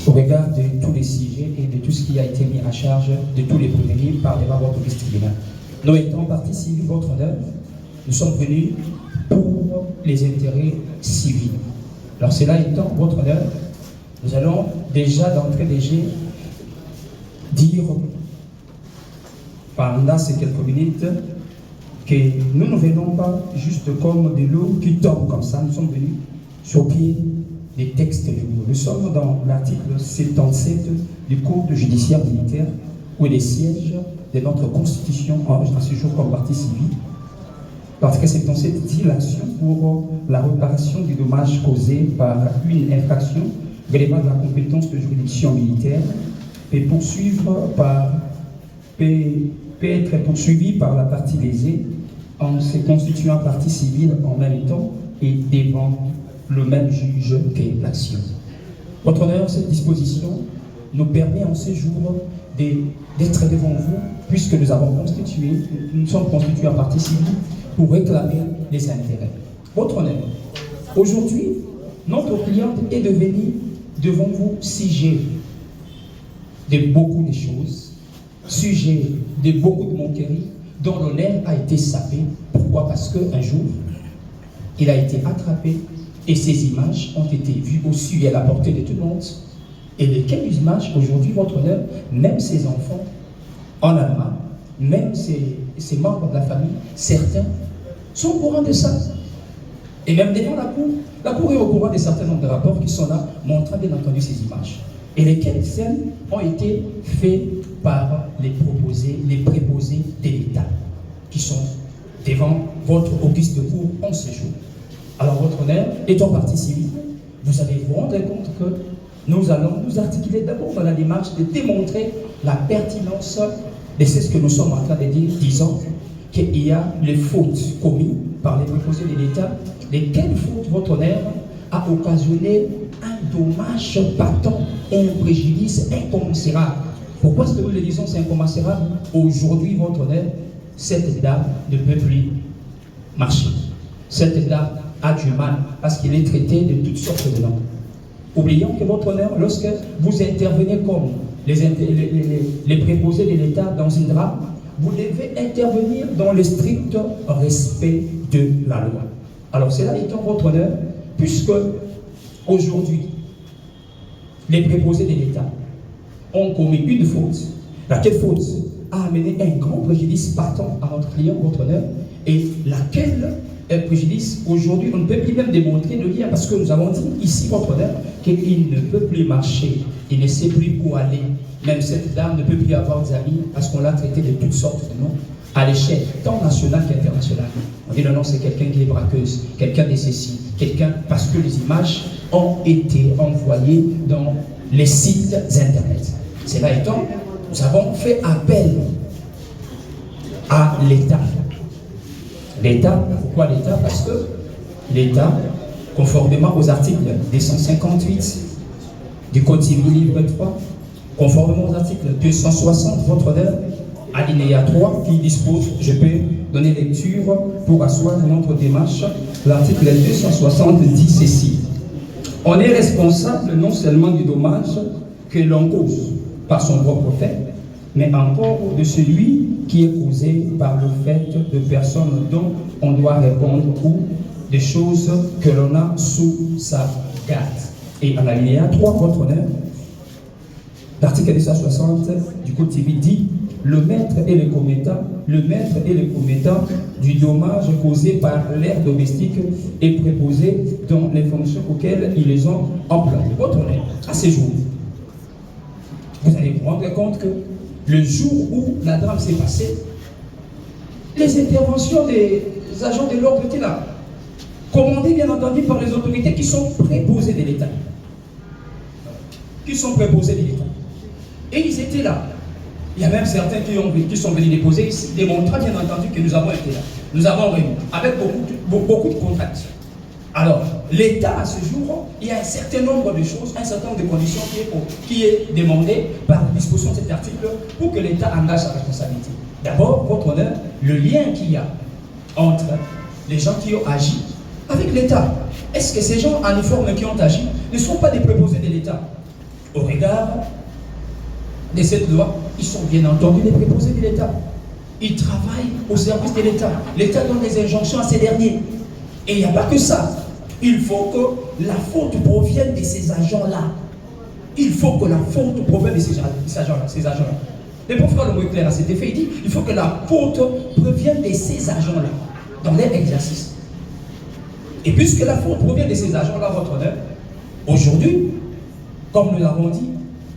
au regard de tous les sujets et de tout ce qui a été mis à charge de tous les prévenus par les rapports de tribunal. Nous étant partie civile, votre honneur, nous sommes venus pour les intérêts civils. Alors cela étant, votre honneur, nous allons déjà d'entrée de jeu dire pendant ces quelques minutes que nous ne venons pas juste comme de l'eau qui tombe comme ça, nous sommes venus sur pied des textes légaux. Nous sommes dans l'article 77 du Code judiciaire militaire où il est siège de notre Constitution à ce jour comme partie civile. L'article 77 dit l'action pour la réparation du dommage causé par une infraction relevant de la compétence de juridiction militaire peut être poursuivi par la partie lésée en se constituant partie civile en même temps et devant le même juge que l'action. Votre honneur, cette disposition nous permet en ce jour d'être devant vous, puisque nous sommes constitués en partie civile pour réclamer les intérêts. Votre honneur, aujourd'hui, notre cliente est devenue devant vous sujet de beaucoup de choses, sujet de beaucoup de moqueries, dont l'honneur a été sapé. Pourquoi? Parce qu'un jour, il a été attrapé et ces images ont été vues au su et à la portée de tout le monde. Et lesquelles images, aujourd'hui, votre honneur, même ses enfants en Allemagne, même ses membres de la famille, certains sont au courant de ça. Et même devant la cour est au courant de certains nombres de rapports qui sont là, montrant bien entendu ces images. Et lesquelles scènes ont été faites par les préposés de l'État, qui sont devant votre auguste cour en ce jour. Alors, votre honneur, étant partie civile, vous allez vous rendre compte que nous allons nous articuler d'abord dans la démarche de démontrer la pertinence de ce que nous sommes en train de dire, disant qu'il y a les fautes commises par les préposés de l'État, lesquelles fautes, votre honneur, a occasionné un dommage patent et un préjudice incommensurable. Pourquoi est-ce que nous le disons c'est incommensurable? Aujourd'hui, votre honneur, cette dame ne peut plus marcher. Cette dame a du mal parce qu'il est traité de toutes sortes de noms. Oublions que votre honneur, lorsque vous intervenez comme les préposés de l'État dans une drame, vous devez intervenir dans le strict respect de la loi. Alors cela étant votre honneur, puisque aujourd'hui, les préposés de l'État ont commis une faute, laquelle faute a amené un grand préjudice patent à notre client, votre honneur, et laquelle préjudice, aujourd'hui, on ne peut plus même démontrer le lien, parce que nous avons dit ici, votre honneur, qu'il ne peut plus marcher, il ne sait plus où aller. Même cette dame ne peut plus avoir des amis, parce qu'on l'a traité de toutes sortes de noms, à l'échelle tant nationale qu'internationale. On dit le nom, c'est quelqu'un qui est braqueuse, quelqu'un de ceci, quelqu'un, parce que les images ont été envoyées dans les sites internet. Cela étant, nous avons fait appel à l'État. L'État, pourquoi l'État? Parce que l'État, conformément aux articles 258 du Code civil livre 3, conformément aux articles 260, votre honneur, alinéa 3, qui dispose, je peux donner lecture pour asseoir notre démarche, l'article 260 dit ceci. On est responsable non seulement du dommage que l'on cause par son propre fait, mais encore de celui qui est causé par le fait de personnes dont on doit répondre ou des choses que l'on a sous sa garde. Et en alinéa 3, votre honneur, l'article 260 du Code civil dit le maître et le commettant du dommage causé par l'air domestique est préposé dans les fonctions auxquelles ils les ont employés. Votre honneur, à ce jour, vous allez vous rendre compte que le jour où la drame s'est passée, les interventions des agents de l'ordre étaient là, commandées bien entendu par les autorités qui sont préposées de l'État. Et ils étaient là. Il y a même certains qui sont venus déposer ici, démontrant bien entendu que nous avons été là. Nous avons réuni, avec beaucoup de contraintes. Alors, l'État, à ce jour, il y a un certain nombre de choses, un certain nombre de conditions qui est demandé par la disposition de cet article pour que l'État engage sa responsabilité. D'abord, votre honneur, le lien qu'il y a entre les gens qui ont agi avec l'État. Est-ce que ces gens en uniforme qui ont agi ne sont pas des préposés de l'État? Au regard de cette loi, ils sont bien entendu les préposés de l'État. Ils travaillent au service de l'État. L'État donne des injonctions à ces derniers. Et il n'y a pas que ça. Il faut que la faute provienne de ces agents-là. Il faut que la faute provienne de ces agents-là. Le prophète le mot est clair à cet effet, il dit il faut que la faute provienne de ces agents-là dans leur exercice. Et puisque la faute provient de ces agents-là, votre honneur, aujourd'hui, comme nous l'avons dit,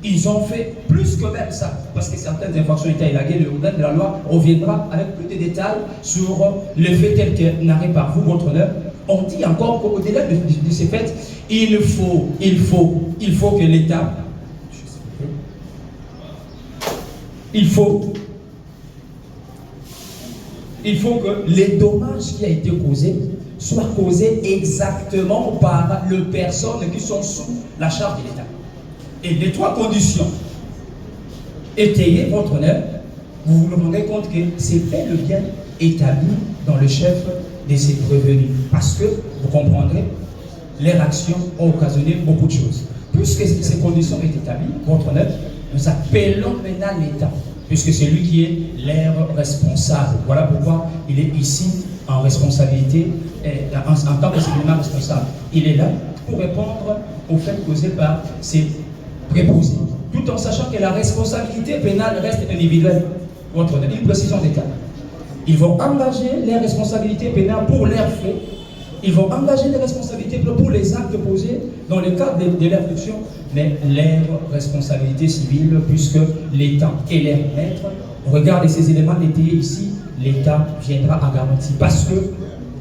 ils ont fait plus que même ça, parce que certaines infractions étaient élaguées, le modèle de la loi reviendra avec plus de détails sur le fait tel que narré par vous, votre honneur. On dit encore qu'au-delà de ces faits, il faut que l'État, il faut que les dommages qui ont été causés soient causés exactement par les personnes qui sont sous la charge de l'État. Et les trois conditions étayées, votre honneur, vous vous rendez compte que c'est fait le bien établi dans le chef de ces prévenus. Parce que, vous comprendrez, leur action ont occasionné beaucoup de choses. Puisque ces conditions sont établies, votre honneur, nous appelons maintenant l'État, puisque c'est lui qui est leur responsable. Voilà pourquoi il est ici en responsabilité, en tant que supplément responsable. Il est là pour répondre aux faits causés par ces préposés, tout en sachant que la responsabilité pénale reste individuelle. Votre honneur, une précision d'État. Ils vont engager les responsabilités pénales pour leurs faits. Ils vont engager les responsabilités pour les actes posés dans le cadre de leur fonction, mais leurs responsabilités civiles, puisque l'État est leur maître. Regardez ces éléments étayés ici, l'État viendra à garantie. Parce que,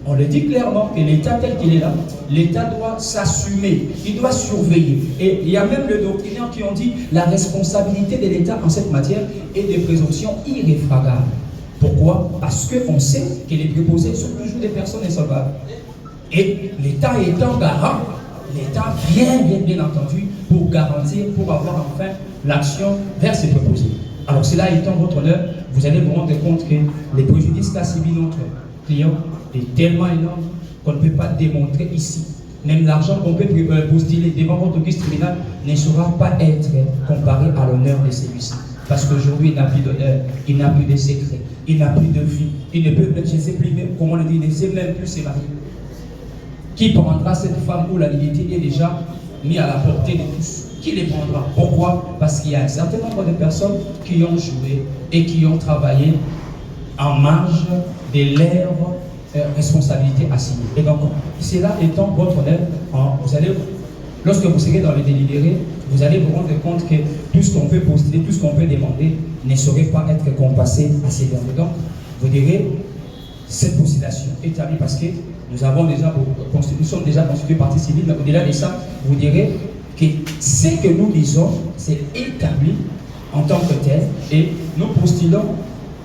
on le dit clairement, que l'État tel qu'il est là, l'État doit s'assumer, il doit surveiller. Et il y a même les doctrinaires qui ont dit la responsabilité de l'État en cette matière est de présomption irréfragable. Pourquoi? Parce qu'on sait que les préposés sont toujours des personnes insolvables. Et l'État étant garant, l'État vient bien entendu pour garantir, pour avoir enfin l'action vers ses préposés. Alors cela étant votre honneur, vous allez vous rendre compte que les préjudices qu'a subi notre client est tellement énorme qu'on ne peut pas démontrer ici. Même l'argent qu'on peut postuler devant votre office tribunal ne saura pas être comparé à l'honneur de celui-ci. Parce qu'aujourd'hui, il n'a plus d'honneur, il n'a plus de secret, il n'a plus de vie, il ne peut, je ne sais plus même, comment le dire, il ne sait même plus se marier. Qui prendra cette femme où la dignité est déjà mise à la portée de tous? Qui les prendra? Pourquoi? Parce qu'il y a un certain nombre de personnes qui ont joué et qui ont travaillé en marge de leur responsabilité assignées. Et donc, cela étant votre honneur, vous allez, lorsque vous serez dans le délibéré, vous allez vous rendre compte que tout ce qu'on peut postuler, tout ce qu'on peut demander ne saurait pas être compassé à ces derniers. Donc, vous direz, cette postulation établie parce que nous sommes déjà constitués partie civile, mais au-delà de ça, vous direz que ce que nous disons, c'est établi en tant que tel, et nous postulons,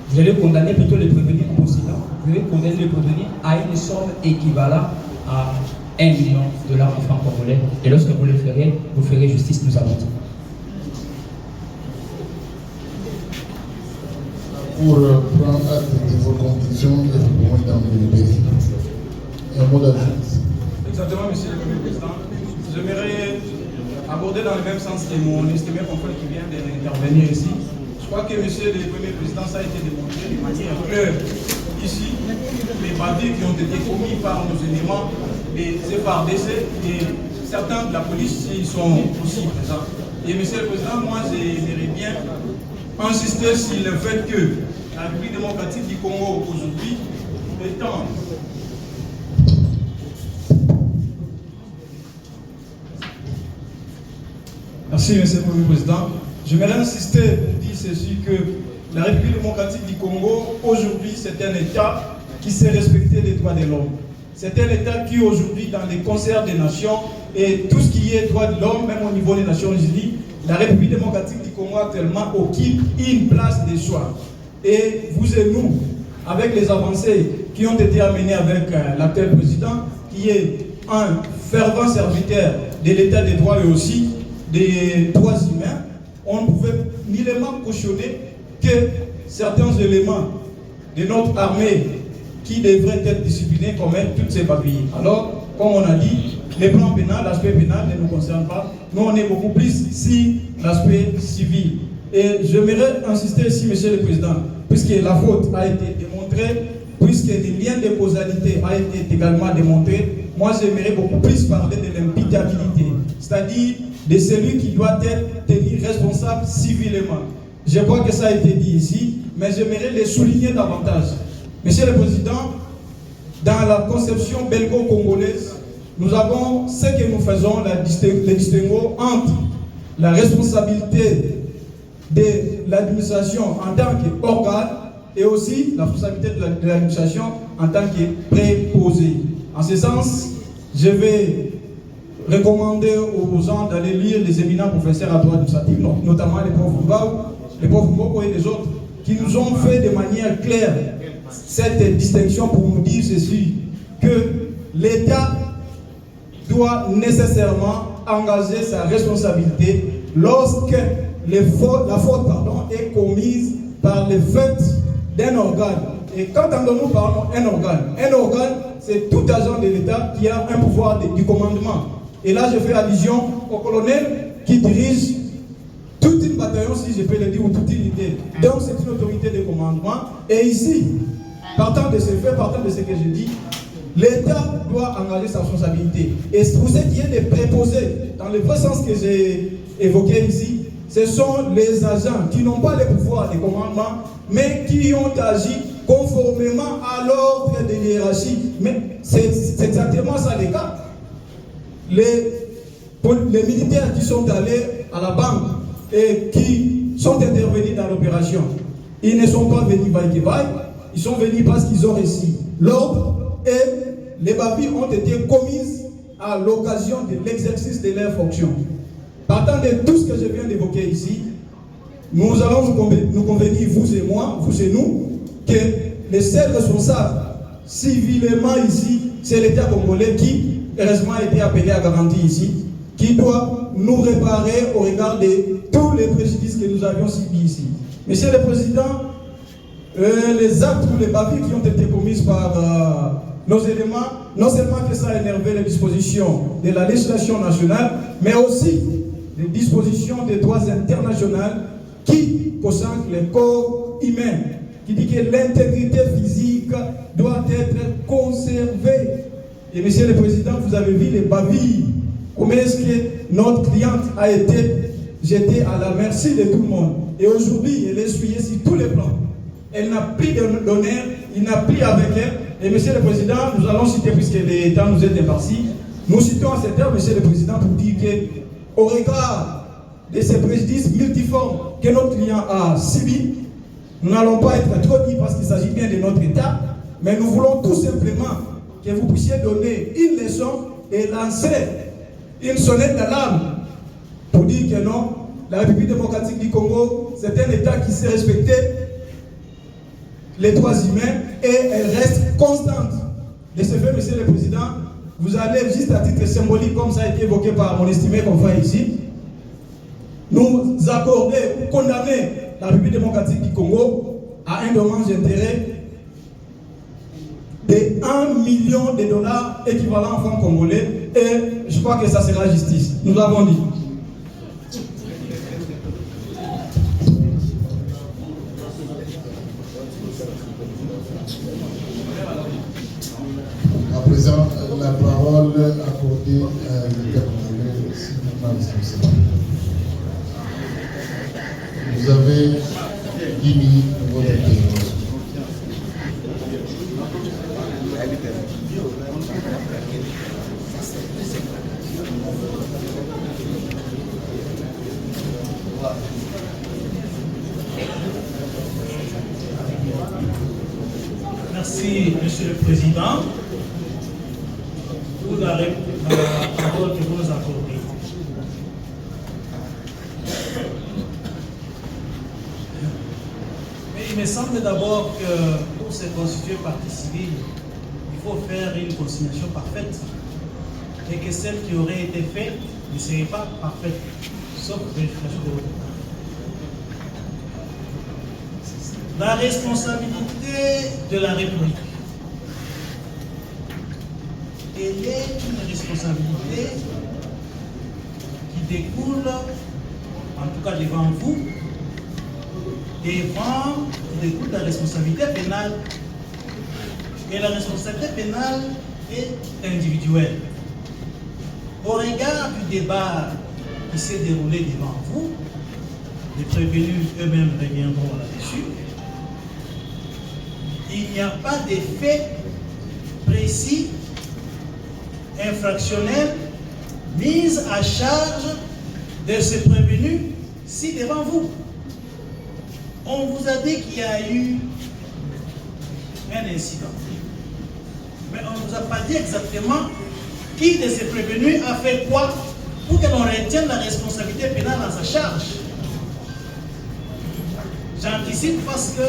vous allez condamner plutôt les prévenus en postulant, vous allez condamner les prévenus à une somme équivalente à 1 million de dollars en francs congolais, et lorsque vous le ferez, vous ferez justice, nous avons dit. Pour prendre acte de vos conclusions et vous pouvez dans le délibéré. Un mot d'ajout. Exactement, monsieur le Premier Président. J'aimerais aborder dans le même sens que mon estimé confrère qui vient d'intervenir ici. Je crois que monsieur le Premier Président, ça a été démontré de manière claire ici. Les bavures qui ont été commis par nos éléments, les FARDC et certains de la police, ils sont aussi présents. Et monsieur le Président, moi j'aimerais bien insister sur le fait que la République démocratique du Congo aujourd'hui étant Merci, monsieur le Premier Président. J'aimerais insister pour dire ceci que la République démocratique du Congo, aujourd'hui, c'est un État qui sait respecter les droits de l'homme. C'est un État qui, aujourd'hui, dans les concerts des nations et tout ce qui est droits de l'homme, même au niveau des Nations Unies, la République démocratique du Congo actuellement occupe une place de choix. Et vous et nous, avec les avancées qui ont été amenées avec l'actuel président, qui est un fervent serviteur de l'État des droits et aussi des droits humains, on pouvait nullement cautionner que certains éléments de notre armée qui devraient être disciplinés commettent toutes ces papilles. Alors, comme on a dit, les plans pénals, l'aspect pénal ne nous concerne pas. nous on est beaucoup plus sur l'aspect civil. Et j'aimerais insister ici, Monsieur le Président, puisque la faute a été démontrée, puisque le lien de causalité a été également démontré, moi j'aimerais beaucoup plus parler de l'imputabilité, c'est-à-dire de celui qui doit être tenu responsable civilement. Je crois que ça a été dit ici, mais j'aimerais le souligner davantage. Monsieur le Président, dans la conception belgo-congolaise, nous avons ce que nous faisons, le distinguo entre la responsabilité de l'administration en tant qu'organe et aussi la responsabilité de l'administration en tant que préposé. En ce sens, je vais recommander aux gens d'aller lire les éminents professeurs à droit administratif, notamment les profs Mbao, les profs Mboko et les autres, qui nous ont fait de manière claire cette distinction pour nous dire ceci, que l'État doit nécessairement engager sa responsabilité lorsque la faute est commise par le fait d'un organe. Et quand nous parlons d'un organe, c'est tout agent de l'État qui a un pouvoir du commandement. Et là, je fais allusion au colonel qui dirige toute une bataillon, si je peux le dire, ou toute une unité. Donc, c'est une autorité de commandement. Et ici, partant de ce fait, partant de ce que je dis, l'État doit engager sa responsabilité. Et pour ce qui est des préposés, dans le vrai sens que j'ai évoqué ici, ce sont les agents qui n'ont pas le pouvoir de commandement, mais qui ont agi conformément à l'ordre de l'hiérarchie. Mais c'est exactement ça le cas. Les militaires qui sont allés à la banque et qui sont intervenus dans l'opération, ils ne sont pas venus vaille-vaille, ils sont venus parce qu'ils ont reçu l'ordre et les bavures ont été commises à l'occasion de l'exercice de leurs fonctions. Partant de tout ce que je viens d'évoquer ici, nous allons nous convenir, vous et moi, vous et nous, que les seuls responsables civilement ici, c'est l'État congolais qui, heureusement, a été appelé à garantir ici, qui doit nous réparer au regard de tous les préjudices que nous avions subis ici. Monsieur le Président, les actes ou les bavures qui ont été commises par nos éléments, non seulement que ça a énervé les dispositions de la législation nationale, mais aussi les dispositions des droits internationaux qui consacrent les corps humains, qui dit que l'intégrité physique doit être conservée. Et Monsieur le Président, vous avez vu les bavures, comment est-ce que notre cliente a été jetée à la merci de tout le monde. Et aujourd'hui, elle est essuyée sur tous les plans. Elle n'a plus d'honneur, il n'a plus avec elle. Et Monsieur le Président, nous allons citer, puisque l'État nous est imparti, nous citons à cette heure, Monsieur le Président, pour dire qu'au regard de ces préjudices multiformes que notre client a subis, nous n'allons pas être trop dit parce qu'il s'agit bien de notre État, mais nous voulons tout simplement que vous puissiez donner une leçon et lancer une sonnette d'alarme pour dire que non, la République démocratique du Congo, c'est un État qui sait respecter les droits humains et elle reste constante. De ce fait, Monsieur le Président, vous allez juste à titre symbolique, comme ça a été évoqué par mon estimé confrère ici, nous accorder ou condamner la République démocratique du Congo à un dommage d'intérêt de 1 million de dollars équivalent en francs congolais, et je crois que ça sera justice. Nous l'avons dit. À présent, la parole accordée à l'État congolais, civilement responsable. Vous avez 10 minutes pour votre intervention. Merci, Monsieur le Président, pour la parole que vous nous accordez. Mais il me semble d'abord que pour se constituer partie civile, il faut faire une conciliation parfaite et que celle qui aurait été faite ne serait pas parfaite, sauf vérification de votre part. La responsabilité de la République, elle est une responsabilité qui découle, en tout cas devant vous, qui découle de la responsabilité pénale. Et la responsabilité pénale est individuelle. Au regard du débat qui s'est déroulé devant vous, les prévenus eux-mêmes reviendront là-dessus, il n'y a pas de faits précis, infractionnels, mis à charge de ce prévenu si devant vous. On vous a dit qu'il y a eu un incident. Mais on ne vous a pas dit exactement qui de ces prévenus a fait quoi pour que l'on retienne la responsabilité pénale à sa charge. J'anticipe parce que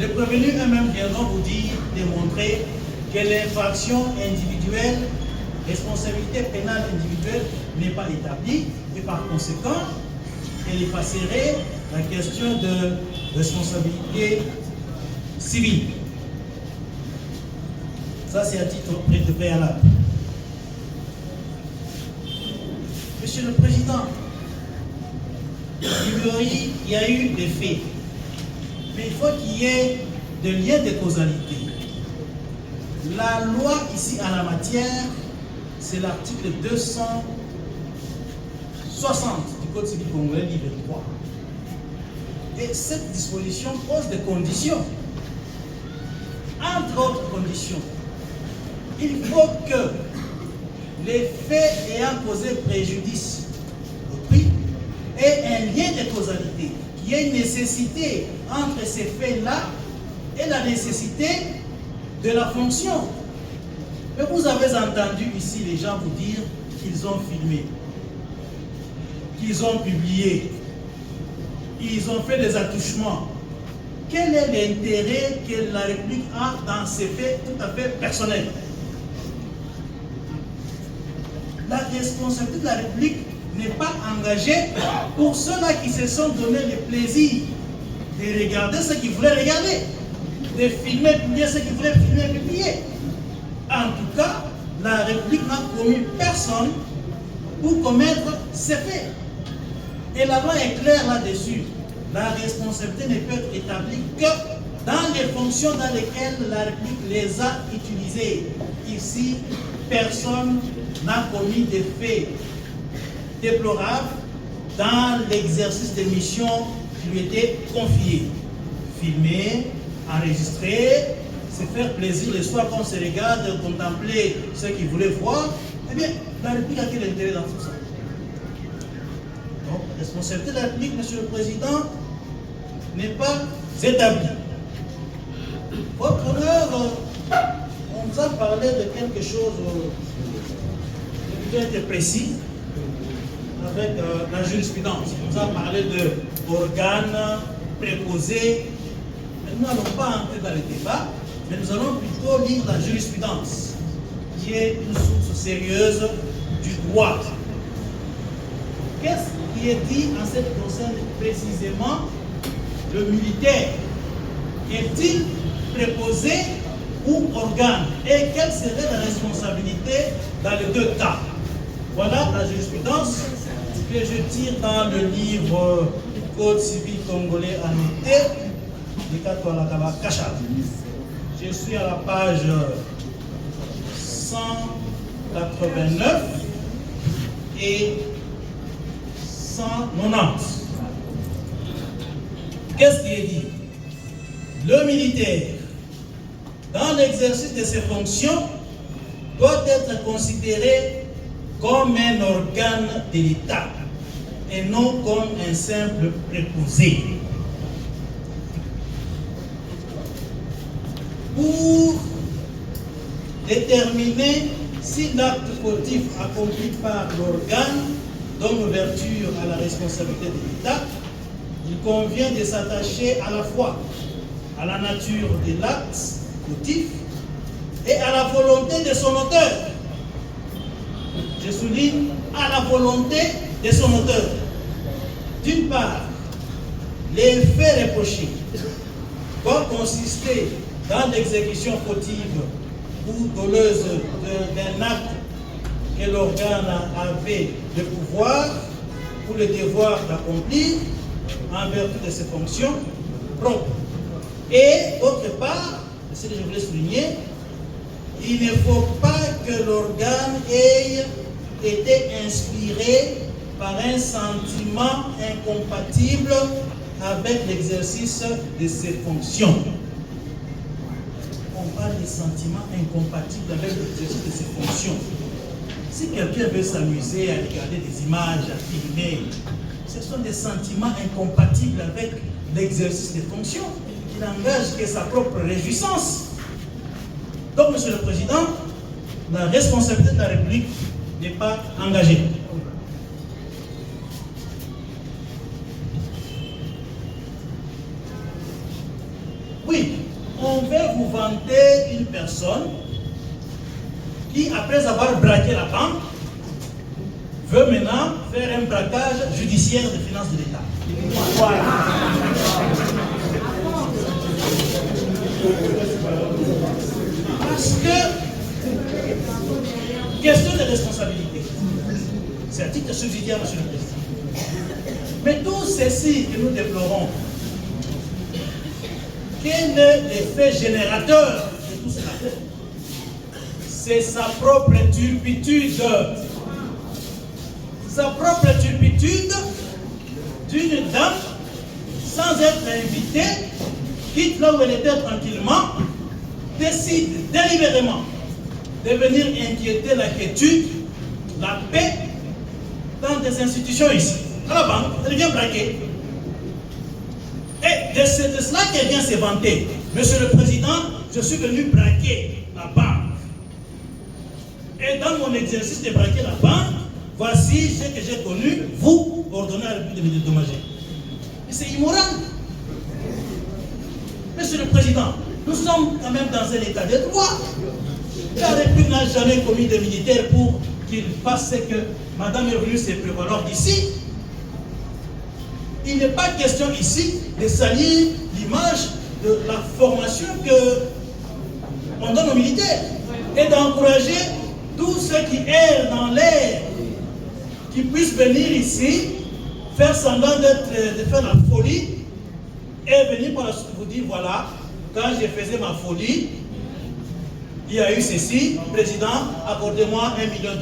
les prévenus eux-mêmes viendront vous dire, démontrer que l'infraction individuelle, responsabilité pénale individuelle n'est pas établie et par conséquent, elle effacerait la question de responsabilité civile. Ça, c'est à titre de préalable. Monsieur le Président, il y a eu des faits, mais il faut qu'il y ait des liens de causalité. La loi ici en la matière, c'est l'article 260 du Code civil congolais, livre 3. Et cette disposition pose des conditions. Entre autres conditions, il faut que les faits ayant causé préjudice au prix aient un lien de causalité, qu'il y ait une nécessité entre ces faits-là et la nécessité de la fonction. Mais vous avez entendu ici les gens vous dire qu'ils ont filmé, qu'ils ont publié, qu'ils ont fait des attouchements. Quel est l'intérêt que la République a dans ces faits tout à fait personnels? La responsabilité de la République n'est pas engagée pour ceux-là qui se sont donné le plaisir de regarder ce qu'ils voulaient regarder, de filmer, publier ce qu'ils voulaient filmer, publier. En tout cas, la République n'a commis personne pour commettre ces faits. Et la loi est claire là-dessus. La responsabilité ne peut être établie que dans les fonctions dans lesquelles la République les a utilisées. Ici, personne n'a commis des faits déplorables dans l'exercice des missions qui lui étaient confiées. Filmer, enregistrer, se faire plaisir le soir quand on se regarde, contempler ce qu'il voulait voir, eh bien, la République a quel intérêt dans tout ça? Donc, la responsabilité de la République, Monsieur le Président, n'est pas établie. Votre honneur, on vous a parlé de quelque chose qui était précis avec la jurisprudence. On vous a parlé d'organes préposés. Mais nous n'allons pas entrer dans le débat, mais nous allons plutôt lire la jurisprudence, qui est une source sérieuse du droit. Qu'est-ce qui est dit en ce qui concerne précisément le militaire? Est-il préposé ou organe? Et quelle serait la responsabilité dans les deux cas? Voilà la jurisprudence que je tire dans le livre Code civil congolais annoté de Katoualakaba Kachal. Je suis à la page 189 et 190. Qu'est-ce qui est dit? Le militaire, dans l'exercice de ses fonctions, doit être considéré comme un organe de l'État et non comme un simple préposé. Pour déterminer si l'acte fautif accompli par l'organe donne ouverture à la responsabilité de l'État, il convient de s'attacher à la fois à la nature de l'acte fautif et à la volonté de son auteur. Je souligne à la volonté de son auteur. D'une part, les faits reprochés doivent consister dans l'exécution fautive ou doloseuse d'un acte que que l'organe avait le pouvoir ou le devoir d'accomplir en vertu de ses fonctions propres. Et d'autre part, c'est ce que je voulais souligner, il ne faut pas que l'organe ait été inspiré par un sentiment incompatible avec l'exercice de ses fonctions. On parle de sentiments incompatibles avec l'exercice de ses fonctions. Si quelqu'un veut s'amuser à regarder des images, à filmer, ce sont des sentiments incompatibles avec l'exercice des fonctions qui n'engagent que sa propre réjouissance. Donc, Monsieur le Président, la responsabilité de la République n'est pas engagée. Oui, on veut vous vanter une personne qui, après avoir braqué la banque, veut maintenant faire un braquage judiciaire des finances de l'État. Voilà. Parce que, question de responsabilité, c'est à titre subsidiaire, Monsieur le Président. Mais tout ceci que nous déplorons, quel est l'effet générateur de tout cela? C'est sa propre turpitude. Sa propre turpitude d'une dame, sans être invitée, quitte là où elle était tranquillement, décide délibérément de venir inquiéter la quiétude, la paix dans des institutions ici. À la banque, elle vient braquer. Et c'est de cela qu'elle vient se vanter. Monsieur le Président, je suis venu braquer la banque. Et dans mon exercice de braquer la banque, voici ce que j'ai connu, vous ordonnez à la République de me dédommager. Mais c'est immoral. Monsieur le Président, nous sommes quand même dans un état de droit. La République n'a jamais commis de militaires pour qu'il fasse ce que Madame est venue se prévaloir d'ici. Il n'est pas question ici de salir l'image de la formation qu'on donne aux militaires et d'encourager tous ceux qui errent dans l'air, qui puissent venir ici, faire semblant de faire la folie et venir par la suite vous dire voilà, quand je faisais ma folie, il y a eu ceci, président, accordez-moi $1 million.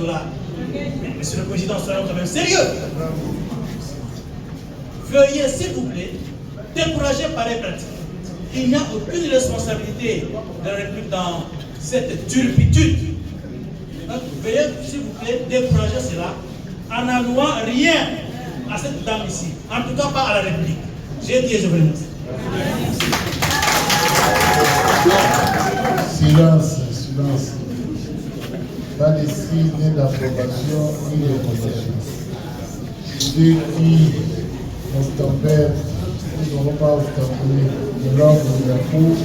Mais Monsieur le Président, soyons quand même sérieux. Veuillez, s'il vous plaît, décourager pareille pratique. Il n'y a aucune responsabilité de la République dans cette turpitude. Donc, veuillez, s'il vous plaît, décourager cela en n'allouant rien à cette dame ici. En tout cas, pas à la République. J'ai dit et je vous remercie. Silence, silence. Pas de signe d'approbation ni de concession. Ceux qui obtempèrent, qui n'auront pas obtempéré de l'ordre de la Cour,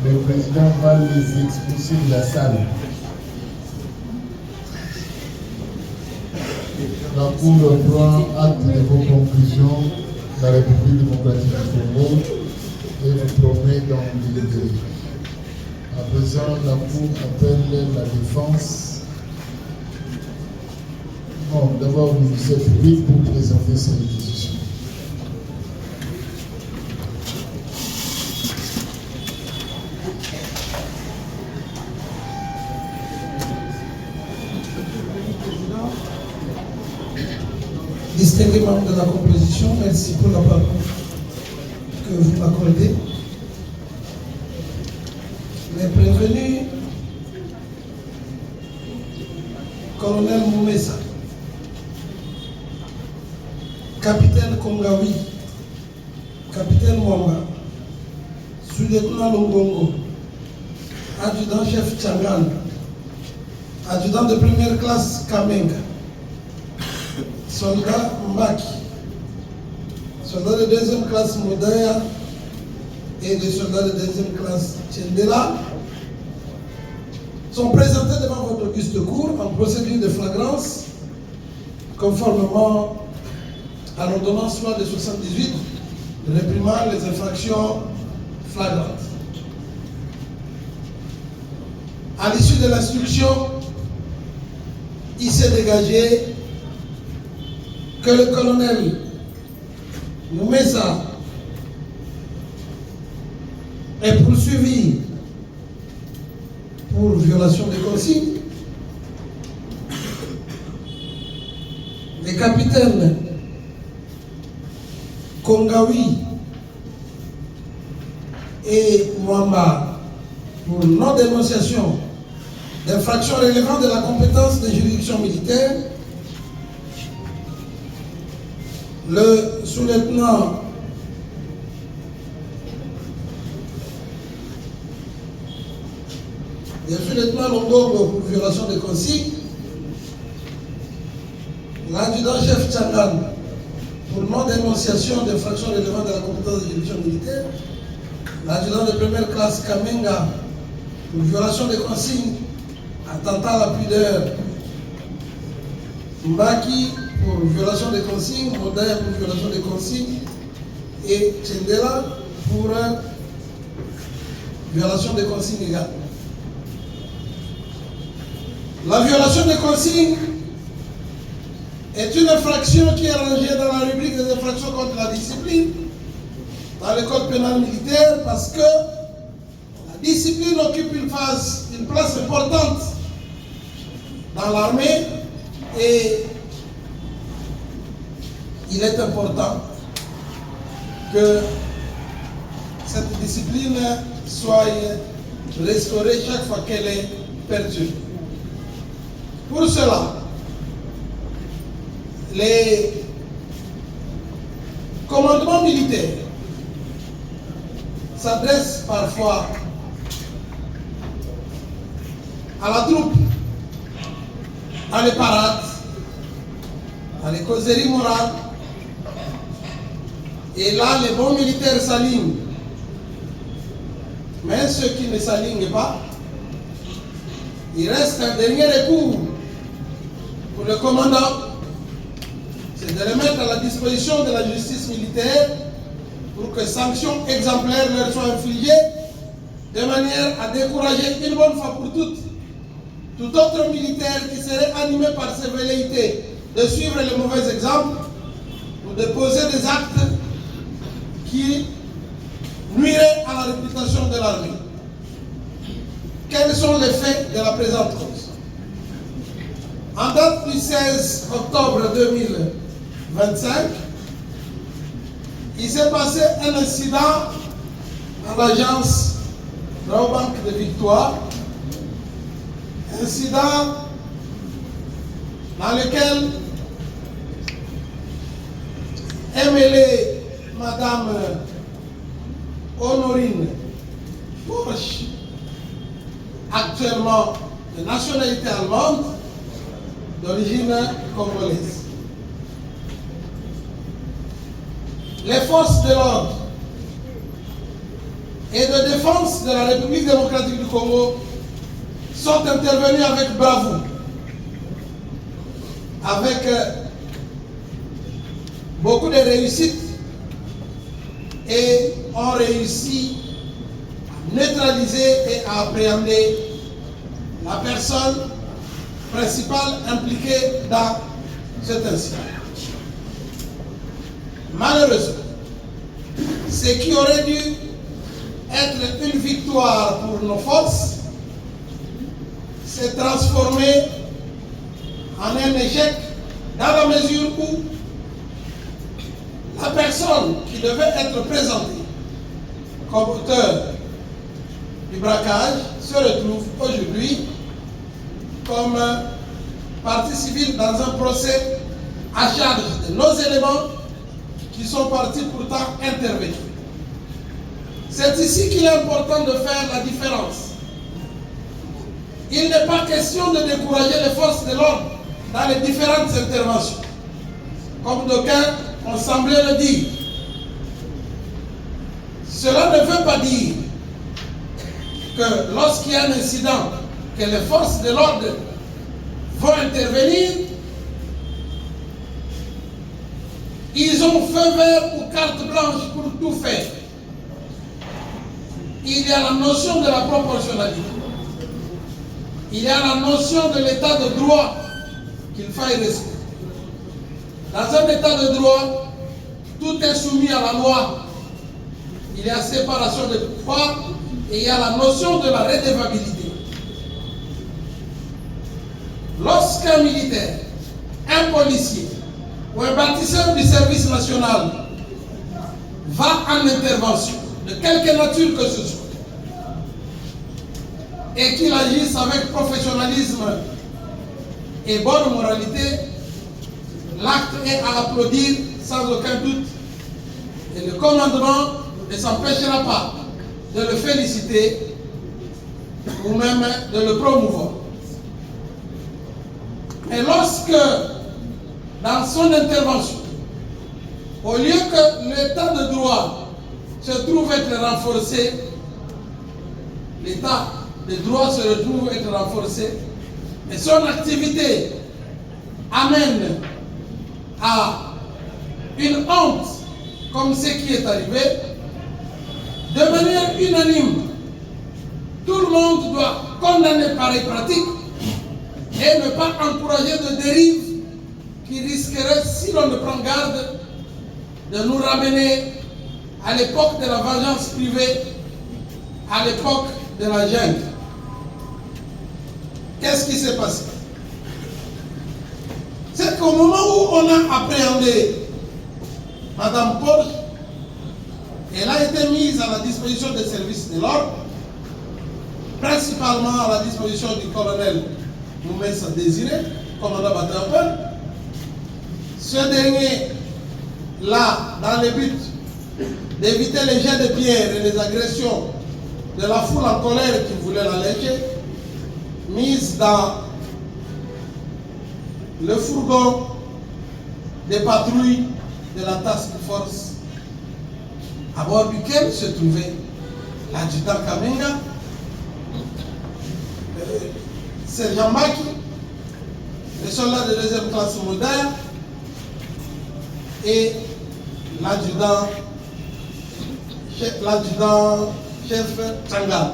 le président va les expulser de la salle. La Cour prend acte de vos conclusions de la République démocratique du Congo et vous promet d'en délibérer. À présent, la Cour appelle la défense. Bon, d'abord, le ministère public pour présenter ses réquisitions. Distingués membres de la composition, merci pour la parole que vous m'accordez. Les prévenus, colonel Moumessa, capitaine Kongawi, capitaine Mwamba, sous-lieutenant Longongo, adjudant-chef Tchangan, adjudant de première classe Kamenga, soldat Mbaki, soldat de deuxième classe Modaya et des soldats de deuxième classe Tchendela sont présentés devant votre auguste cour en procédure de flagrance conformément à l'ordonnance loi de 78 réprimant les infractions flagrantes. À l'issue de l'instruction il s'est dégagé que le colonel Noumessa est poursuivi pour violation des consignes. Les capitaines Kongawi et Mwamba pour non-dénonciation d'infractions relevant de la compétence des juridictions militaires. Le sous-lieutenant Longobo pour violation des consignes. L'adjudant-chef Tchangan pour non-dénonciation d'infractions relevant de la compétence des juridictions militaires. L'adjudant de première classe Kamenga pour violation des consignes, attentat à la pudeur. Mbaki pour violation des consignes, Modaya pour violation des consignes et Tchendela pour violation des consignes également. La violation des consignes est une infraction qui est rangée dans la rubrique des infractions contre la discipline dans le code pénal militaire parce que la discipline occupe une place importante dans l'armée et il est important que cette discipline soit restaurée chaque fois qu'elle est perdue. Pour cela, les commandements militaires s'adressent parfois à la troupe, à les parades, à les causeries morales. Et là, les bons militaires s'alignent. Mais ceux qui ne s'alignent pas, il reste un dernier recours pour le commandant, c'est de les mettre à la disposition de la justice militaire pour que sanctions exemplaires leur soient infligées de manière à décourager une bonne fois pour toutes tout autre militaire qui serait animé par ses velléités de suivre les mauvais exemples ou de poser des actes qui nuiraient à la réputation de l'armée. Quels sont les faits de la présente cause? En date du 16 octobre 2025, il s'est passé un incident à l'agence Raobank de Victoire, incident dans lequel MLA Madame Honorine Porsche, actuellement de nationalité allemande, d'origine congolaise. Les forces de l'ordre et de défense de la République démocratique du Congo sont intervenus avec bravoure, avec beaucoup de réussite et ont réussi à neutraliser et à appréhender la personne principale impliquée dans cet incident. Malheureusement, ce qui aurait dû être une victoire pour nos forces s'est transformé en un échec dans la mesure où la personne qui devait être présentée comme auteur du braquage se retrouve aujourd'hui comme partie civile dans un procès à charge de nos éléments qui sont partis pourtant intervenir. C'est ici qu'il est important de faire la différence. Il n'est pas question de décourager les forces de l'ordre dans les différentes interventions, comme d'aucuns ont semblé le dire. Cela ne veut pas dire que lorsqu'il y a un incident, que les forces de l'ordre vont intervenir, ils ont feu vert ou carte blanche pour tout faire. Il y a la notion de la proportionnalité. Il y a la notion de l'état de droit qu'il faille respect. Dans un état de droit, tout est soumis à la loi. Il y a séparation des pouvoirs et il y a la notion de la redevabilité. Lorsqu'un militaire, un policier ou un bâtisseur du service national va en intervention, de quelque nature que ce soit, et qu'il agisse avec professionnalisme et bonne moralité, l'acte est à applaudir sans aucun doute. Et le commandement ne s'empêchera pas de le féliciter ou même de le promouvoir. Mais lorsque, dans son intervention, au lieu que l'état de droit se trouve être renforcé, l'état de droit se retrouve être renforcé, et son activité amène à une honte, comme ce qui est arrivé, de manière unanime, tout le monde doit condamner pareille pratique et ne pas encourager de dérives qui risqueraient, si l'on ne prend garde, de nous ramener à l'époque de la vengeance privée, à l'époque de la jungle. Qu'est-ce qui s'est passé? C'est qu'au moment où on a appréhendé Madame Paul, elle a été mise à la disposition des services de l'ordre, principalement à la disposition du colonel Moumessa Désiré, commandant bataillon. Ce dernier, là, dans le but d'éviter les jets de pierre et les agressions de la foule en colère qui voulait l'alléger, mise dans le fourgon des patrouilles de la task force, à bord duquel se trouvait l'adjudant Kamenga, sergent Maki, les soldats de deuxième classe Modaya et l'adjudant chef Tchanga.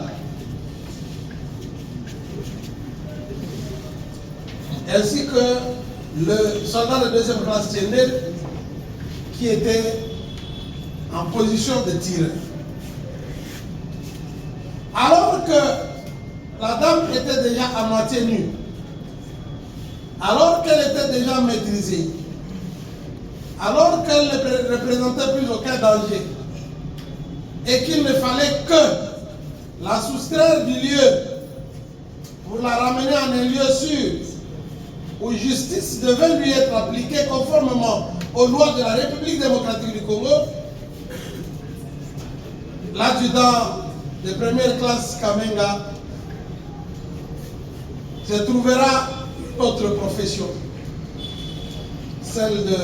Ainsi que le soldat de deuxième classe Tchendel qui était en position de tirer. Alors que la dame était déjà à moitié nue, alors qu'elle était déjà maîtrisée, alors qu'elle ne représentait plus aucun danger, et qu'il ne fallait que la soustraire du lieu pour la ramener en un lieu sûr, où justice devait lui être appliquée conformément aux lois de la République démocratique du Congo, l'adjudant de première classe Kamenga se trouvera autre profession, celle de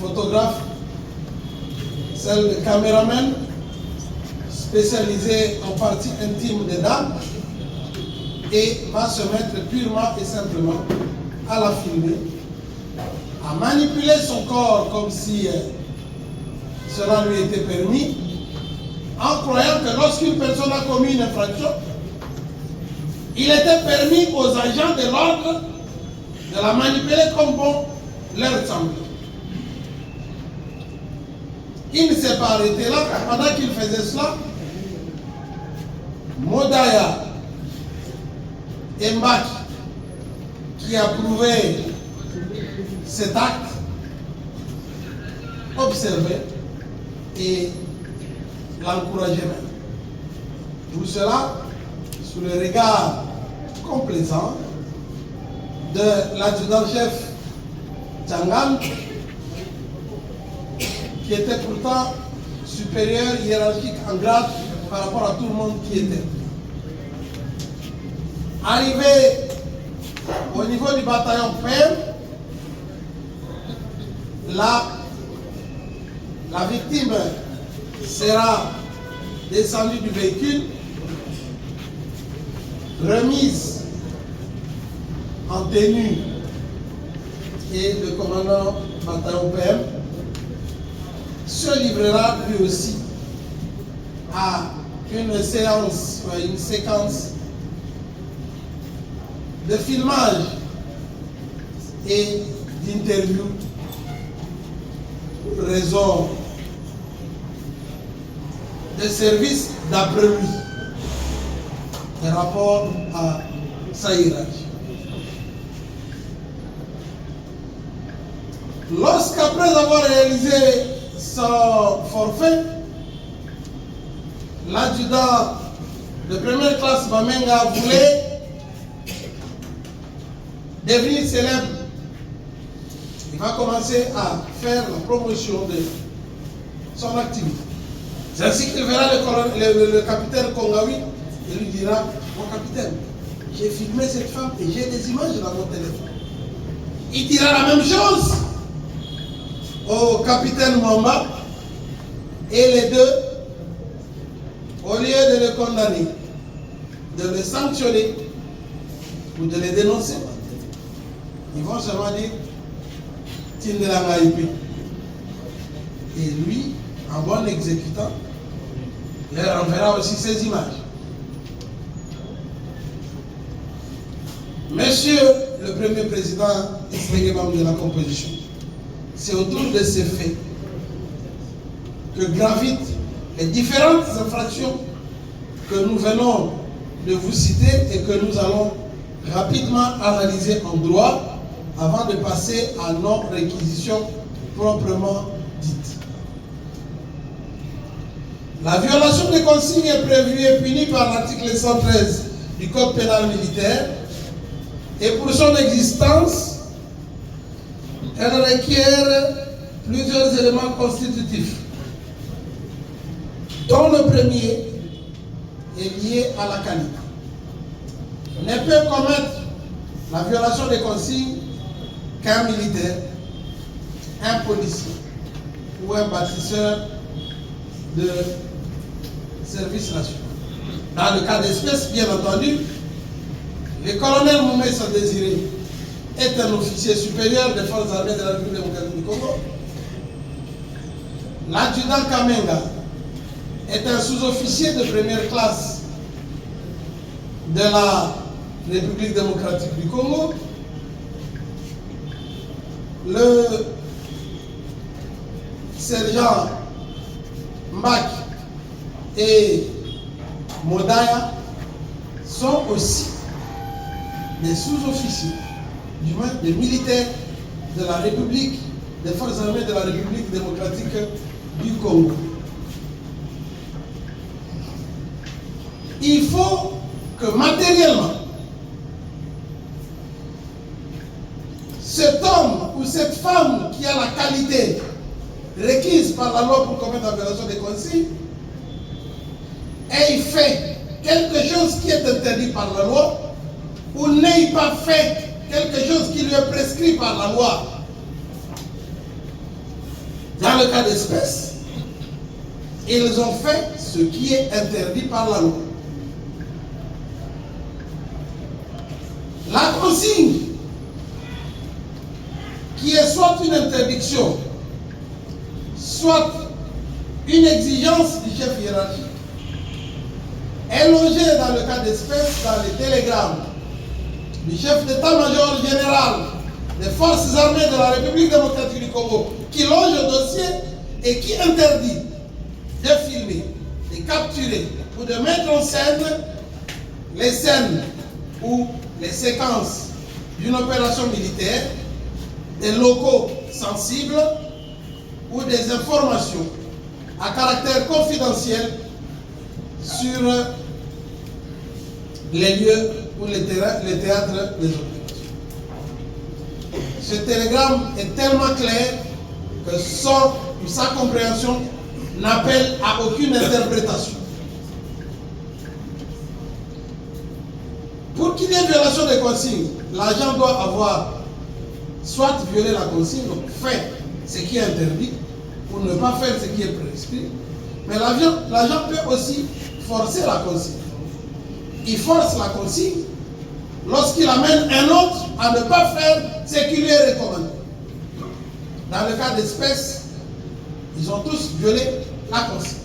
photographe, celle de caméraman, spécialisé en partie intime des dames, et va se mettre purement et simplement à la filmer, à manipuler son corps comme si cela lui était permis, en croyant que lorsqu'une personne a commis une infraction, il était permis aux agents de l'ordre de la manipuler comme bon leur semblait. Il ne s'est pas arrêté là. Pendant qu'il faisait cela, Modaya et Mbaki, qui approuvait cet acte, observaient et l'encourageaient même. Tout cela sous le regard complaisant de l'adjudant-chef Tchangan, qui était pourtant supérieur hiérarchique en grade par rapport à tout le monde qui était. Arrivé au niveau du bataillon PM, la victime sera descendue du véhicule, remise en tenue, et le commandant bataillon PM se livrera lui aussi à une séance, une séquence de filmage et d'interview pour raison de services d'après lui par rapport à sa hiérarchie. Lorsqu'après avoir réalisé son forfait, l'adjudant de première classe Bamenga voulait devenir célèbre. Il va commencer à faire la promotion de son activité. C'est ainsi qu'il verra le capitaine Kongawi et lui dira: mon capitaine, j'ai filmé cette femme et j'ai des images dans mon téléphone. Il dira la même chose au capitaine Mwamba, et les deux, au lieu de le condamner, de le sanctionner ou de le dénoncer, ils vont seulement dire Tindela Ngaipi. Et lui, en bon exécutant, leur enverra aussi ces images. Monsieur le Premier Président de la composition, c'est autour de ces faits que gravitent les différentes infractions que nous venons de vous citer et que nous allons rapidement analyser en droit avant de passer à nos réquisitions proprement dites. La violation des consignes est prévue et punie par l'article 113 du Code pénal militaire, et pour son existence, elle requiert plusieurs éléments constitutifs, dont le premier est lié à la qualité. On ne peut commettre la violation des consignes qu'un militaire, un policier ou un bâtisseur de service national. Dans le cas d'espèce, bien entendu, le colonel Moumé Désiré est un officier supérieur des forces armées de la République démocratique du Congo. L'adjudant Kamenga est un sous-officier de première classe de la République démocratique du Congo. Le sergent Mbak et Modaya sont aussi des sous-officiers, du moins des militaires de la République, des forces armées de la République démocratique du Congo. Il faut que matériellement, cet homme ou cette femme qui a la qualité requise par la loi pour commettre la violation des consignes ait fait quelque chose qui est interdit par la loi, ou n'ait pas fait quelque chose qui lui est prescrit par la loi. Dans le cas d'espèce, ils ont fait ce qui est interdit par la loi. La consigne, qui est soit une interdiction, soit une exigence du chef hiérarchique, est logée dans le cas d'espèce dans les télégrammes du chef d'état-major général des forces armées de la République démocratique du Congo, qui loge le dossier et qui interdit de filmer, de capturer ou de mettre en scène les scènes ou les séquences d'une opération militaire, des locaux sensibles ou des informations à caractère confidentiel sur les lieux ou les théâtres des opérations. Ce télégramme est tellement clair que sa compréhension n'appelle à aucune interprétation. Pour qu'il y ait violation des consignes, l'agent doit avoir soit violé la consigne, donc fait ce qui est interdit, ou ne pas faire ce qui est prescrit, mais l'agent peut aussi forcer la consigne. Il force la consigne lorsqu'il amène un autre à ne pas faire ce qui lui est recommandé. Dans le cas d'espèce, ils ont tous violé la consigne.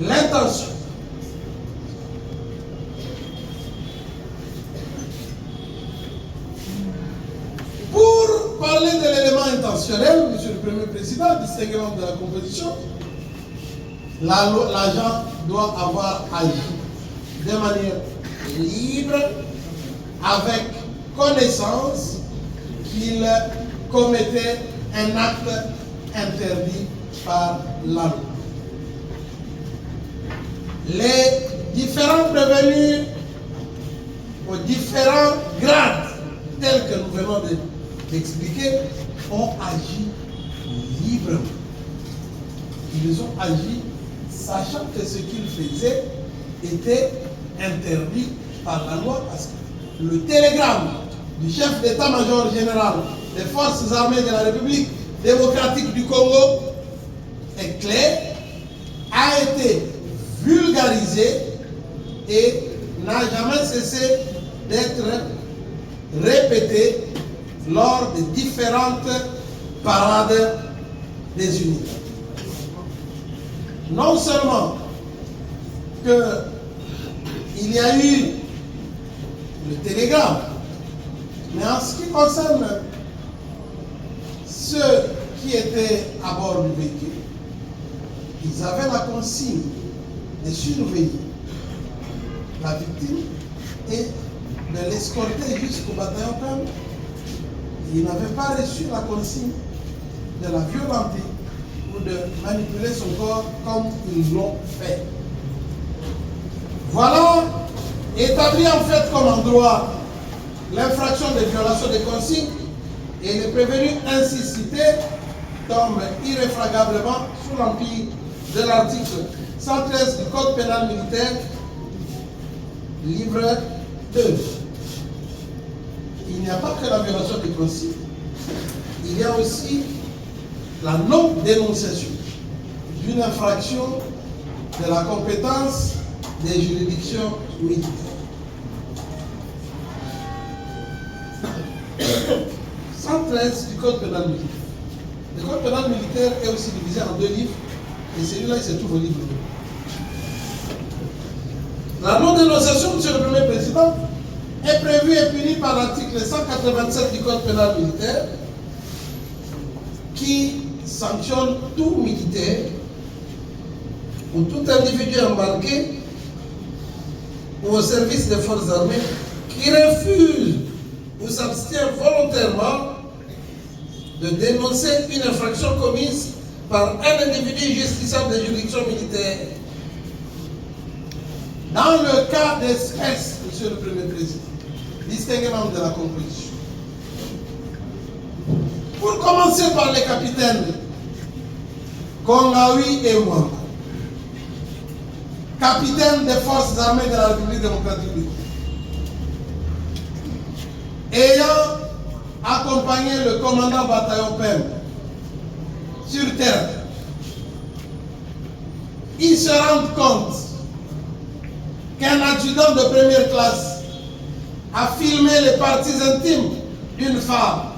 L'intention. intentionnel, Monsieur le Premier Président, distingué membre de la composition, l'agent doit avoir agi de manière libre, avec connaissance qu'il commettait un acte interdit par la loi. Les différents prévenus aux différents grades tels que nous venons d'expliquer ont agi librement. Ils ont agi sachant que ce qu'ils faisaient était interdit par la loi, parce que le télégramme du chef d'état-major général des forces armées de la République démocratique du Congo est clair, a été vulgarisé et n'a jamais cessé d'être répété lors des différentes parades des unités. Non seulement qu'il y a eu le télégramme, mais en ce qui concerne ceux qui étaient à bord du véhicule, ils avaient la consigne de surveiller la victime et de l'escorter jusqu'au bataillon permis. Ils n'avaient pas reçu la consigne de la violenter ou de manipuler son corps comme ils l'ont fait. Voilà établi en fait comme en droit l'infraction de violation des consignes, et les prévenus ainsi cités tombent irréfragablement sous l'empire de l'article 113 du Code pénal militaire, livre 2. Il n'y a pas que la violation des consignes, il y a aussi la non-dénonciation d'une infraction de la compétence des juridictions militaires. 113 du Code pénal militaire. Le Code pénal militaire est aussi divisé en 2 livres, et celui-là, il se trouve au livre 2. La non-dénonciation, Monsieur le Premier Président, est prévue et punie par l'article 187 du Code pénal militaire, qui sanctionne tout militaire ou tout individu embarqué ou au service des forces armées qui refuse ou s'abstient volontairement de dénoncer une infraction commise par un individu justiciable des juridictions militaires. Dans le cas d'espèce, Monsieur le Premier Président, distingué membre de la composition, pour commencer par les capitaines Kongawi et moi, capitaine des forces armées de la République démocratique du Congo, ayant accompagné le commandant bataillon PEM sur terre, ils se rendent compte qu'un adjudant de première classe a filmé les parties intimes d'une femme.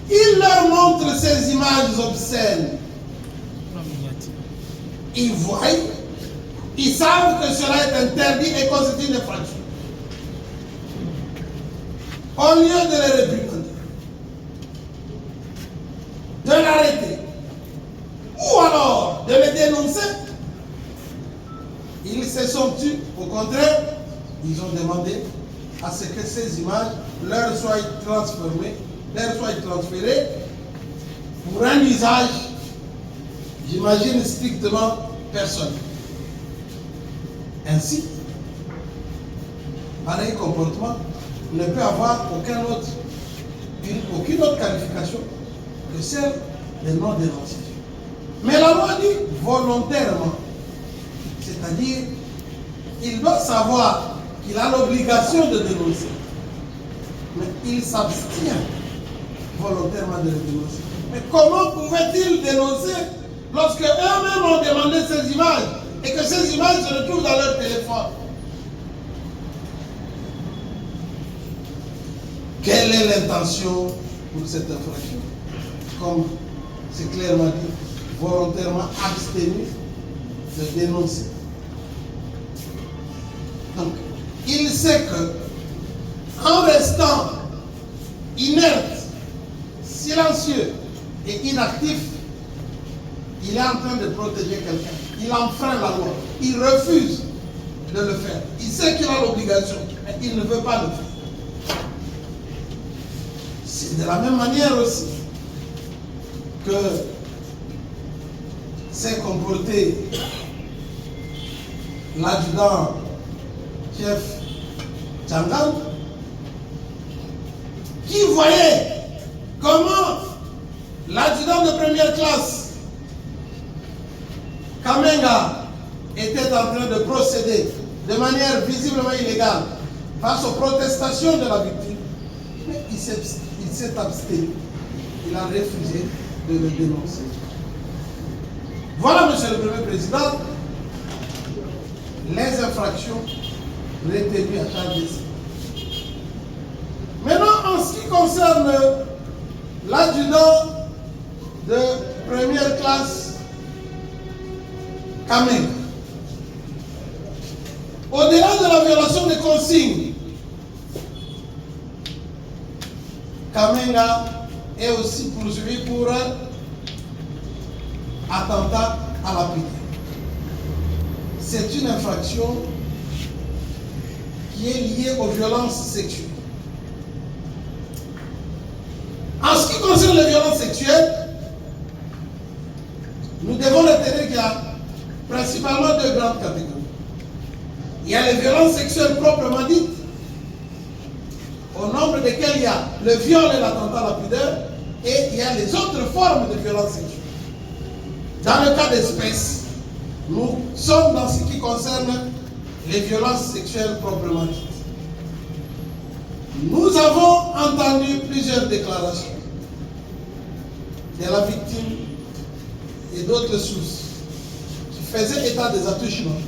Il leur montre ces images obscènes. Ils voient, ils savent que cela est interdit et constitue une infraction. Au lieu de les réprimander, de l'arrêter, ou alors de les dénoncer, ils se sont tus. Au contraire, ils ont demandé à ce que ces images leur soient transférées pour un usage, j'imagine, strictement personnel. Ainsi, pareil comportement ne peut avoir aucune autre qualification que celle de non-dénonciation. Mais la loi dit volontairement, c'est-à-dire il doit savoir qu'il a l'obligation de dénoncer, mais il s'abstient volontairement de le dénoncer. Mais comment pouvait-il dénoncer lorsque eux-mêmes ont demandé ces images et que ces images se retrouvent dans leur téléphone? Quelle est l'intention pour cette infraction? Comme c'est clairement dit, volontairement abstenu de dénoncer. Donc, il sait que, en restant inerte, silencieux et inactif, il est en train de protéger quelqu'un. Il enfreint la loi. Il refuse de le faire. Il sait qu'il a l'obligation, mais il ne veut pas le faire. C'est de la même manière aussi que s'est comporté l'adjudant-chef Tchangan, qui voyait comment l'adjudant de première classe, Kamenga, était en train de procéder de manière visiblement illégale face aux protestations de la victime, mais il s'est abstenu. Il a refusé de le dénoncer. Voilà, Monsieur le Premier Président, les infractions retenues à charge d'esprit. Maintenant, en ce qui concerne l'adjudant de première classe, Kamenga, au-delà de la violation des consignes, Kamenga est aussi poursuivi pour attentat à la pudeur. C'est une infraction qui est liée aux violences sexuelles. En ce qui concerne les violences sexuelles, nous devons retenir qu'il y a principalement deux grandes catégories. Il y a les violences sexuelles proprement dites, au nombre desquelles il y a le viol et l'attentat à la pudeur, et il y a les autres formes de violences sexuelles. Dans le cas d'espèce, nous sommes dans ce qui concerne les violences sexuelles proprement dites. Nous avons entendu plusieurs déclarations de la victime et d'autres sources qui faisaient état des attouchements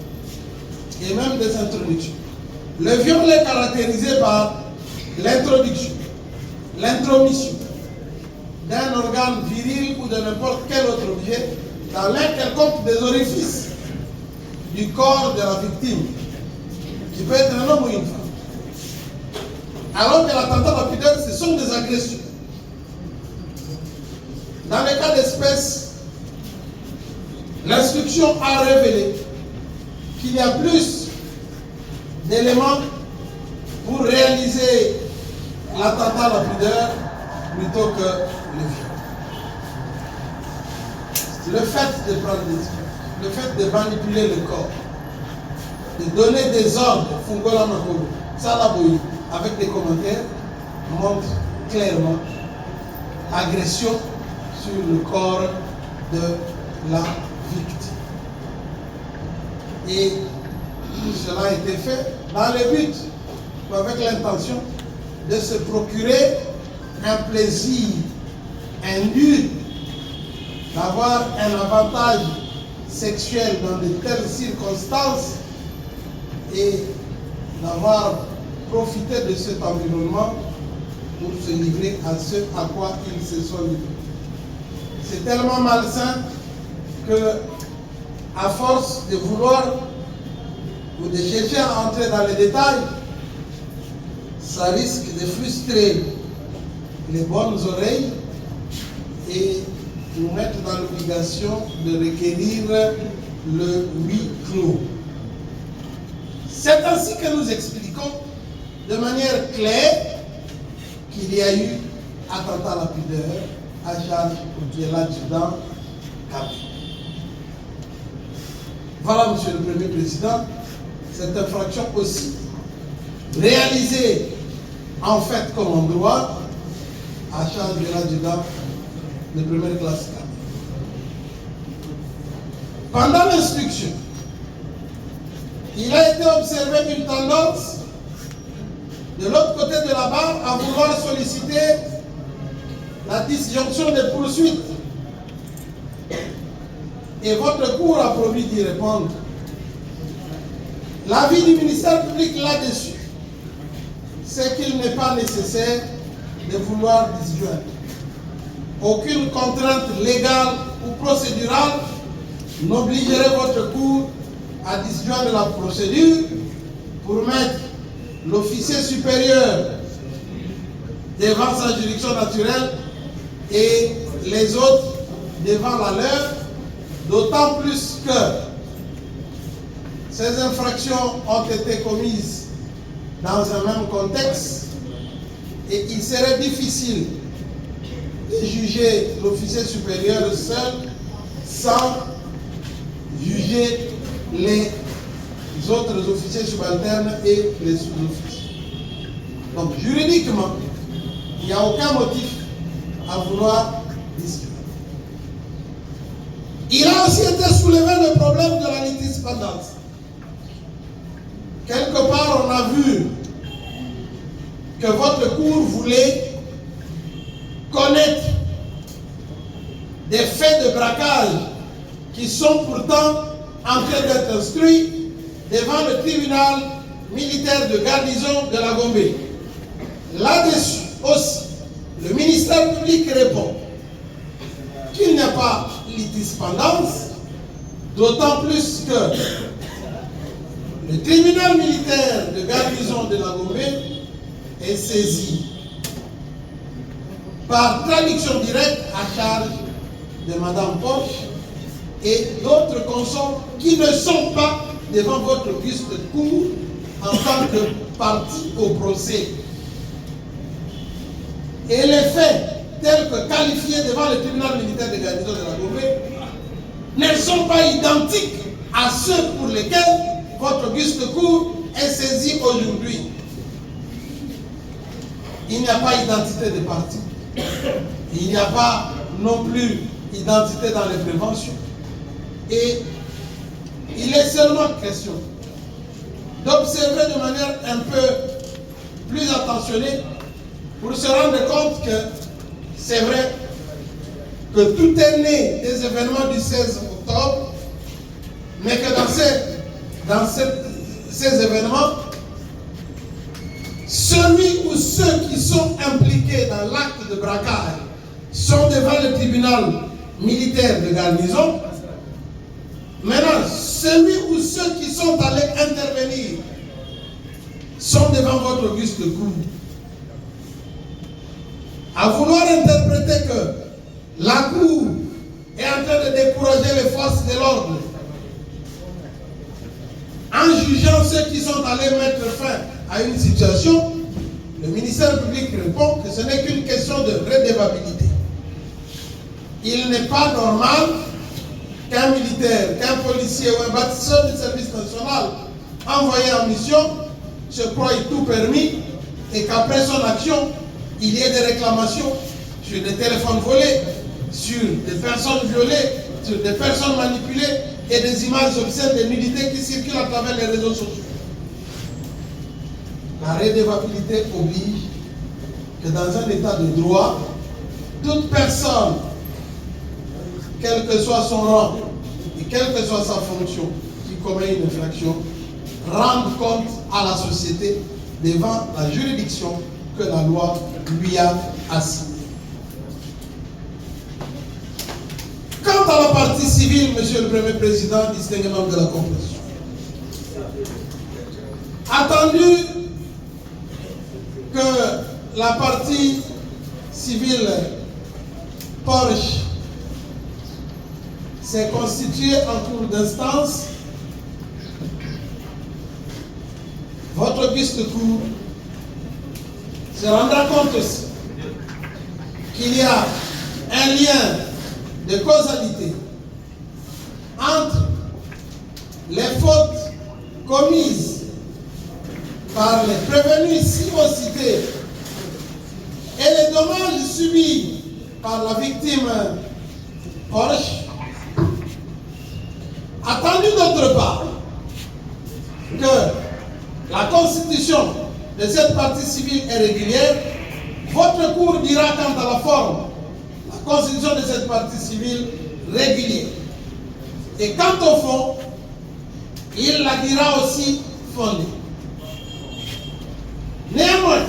et même des introductions. Le viol est caractérisé par l'introduction, l'intromission d'un organe viril ou de n'importe quel autre objet dans l'un quelconque des orifices du corps de la victime, qui peut être un homme ou une femme. Alors que l'attentat à la pudeur, ce sont des agressions. Dans le cas d'espèce, l'instruction a révélé qu'il y a plus d'éléments pour réaliser l'attentat à la pudeur plutôt que le viol. Le fait de prendre des images, le fait de manipuler le corps, de donner des ordres, Fungola Makolo, Salaboui, avec des commentaires, montre clairement agression sur le corps de la victime. Et cela a été fait dans le but, ou avec l'intention, de se procurer un plaisir indu, d'avoir un avantage sexuel dans de telles circonstances et d'avoir profité de cet environnement pour se livrer à ce à quoi ils se sont livrés. C'est tellement malsain que, à force de vouloir ou de chercher à entrer dans les détails, ça risque de frustrer les bonnes oreilles et nous mettre dans l'obligation de requérir le huis clos. C'est ainsi que nous expliquons de manière claire qu'il y a eu attentat à la pudeur à charge de l'adjudant Kamenga. Voilà, Monsieur le Premier Président, cette infraction aussi réalisée en fait comme en droit à charge de l'adjudant de première classe. Pendant l'instruction, il a été observé une tendance de l'autre côté de la barre à vouloir solliciter la disjonction des poursuites. Et votre cour a promis d'y répondre. L'avis du ministère public là-dessus, c'est qu'il n'est pas nécessaire de vouloir disjoindre. Aucune contrainte légale ou procédurale n'obligerait votre cour à disjoindre la procédure pour mettre l'officier supérieur devant sa juridiction naturelle et les autres devant la leur, d'autant plus que ces infractions ont été commises dans un même contexte et il serait difficile de juger l'officier supérieur seul sans juger les autres officiers subalternes et les sous-officiers. Donc juridiquement, il n'y a aucun motif à vouloir discuter. Il a aussi été soulevé le problème de la litispendance. Quelque part, on a vu que votre cour voulait connaître des faits de braquage qui sont pourtant en train d'être instruits devant le tribunal militaire de garnison de la Gombe. Là-dessus aussi, le ministère public répond qu'il n'y a pas litispendance, d'autant plus que le tribunal militaire de garnison de la Gombe est saisi par traduction directe à charge de Madame Poche et d'autres consorts qui ne sont pas devant votre auguste cour en tant que partie au procès. Et les faits tels que qualifiés devant le tribunal militaire de garnison de la Gombe ne sont pas identiques à ceux pour lesquels votre auguste cour est saisie aujourd'hui. Il n'y a pas identité de parti. Il n'y a pas non plus identité dans les préventions. Et il est seulement question d'observer de manière un peu plus attentionnée pour se rendre compte que c'est vrai que tout est né des événements du 16 octobre, mais que dans ces événements, celui ou ceux qui sont impliqués dans l'acte de braquage sont devant le tribunal militaire de garnison. Maintenant, celui ou ceux qui sont allés intervenir sont devant votre auguste cour. À vouloir interpréter que la cour est en train de décourager les forces de l'ordre en jugeant ceux qui sont allés mettre fin à une situation, le ministère public répond que ce n'est qu'une question de redevabilité. Il n'est pas normal qu'un militaire, qu'un policier ou un bâtisseur du service national envoyé en mission se croie tout permis et qu'après son action, il y ait des réclamations sur des téléphones volés, sur des personnes violées, sur des personnes manipulées et des images obscènes de nudité qui circulent à travers les réseaux sociaux. La redevabilité oblige que dans un état de droit, toute personne, quel que soit son rang et quelle que soit sa fonction, qui commet une infraction, rende compte à la société devant la juridiction que la loi lui a assignée. Quant à la partie civile, Monsieur le Premier Président, distingué membre de la Convention, attendu que la partie civile Porsche s'est constituée en cours d'instance, votre auguste cour se rendra compte aussi qu'il y a un lien de causalité entre les fautes commises par les prévenus ici cités et les dommages subis par la victime Porsche, attendu d'autre part que la constitution de cette partie civile est régulière, votre cour dira quant à la forme, la constitution de cette partie civile régulière. Et quant au fond, il la dira aussi fondée. Néanmoins,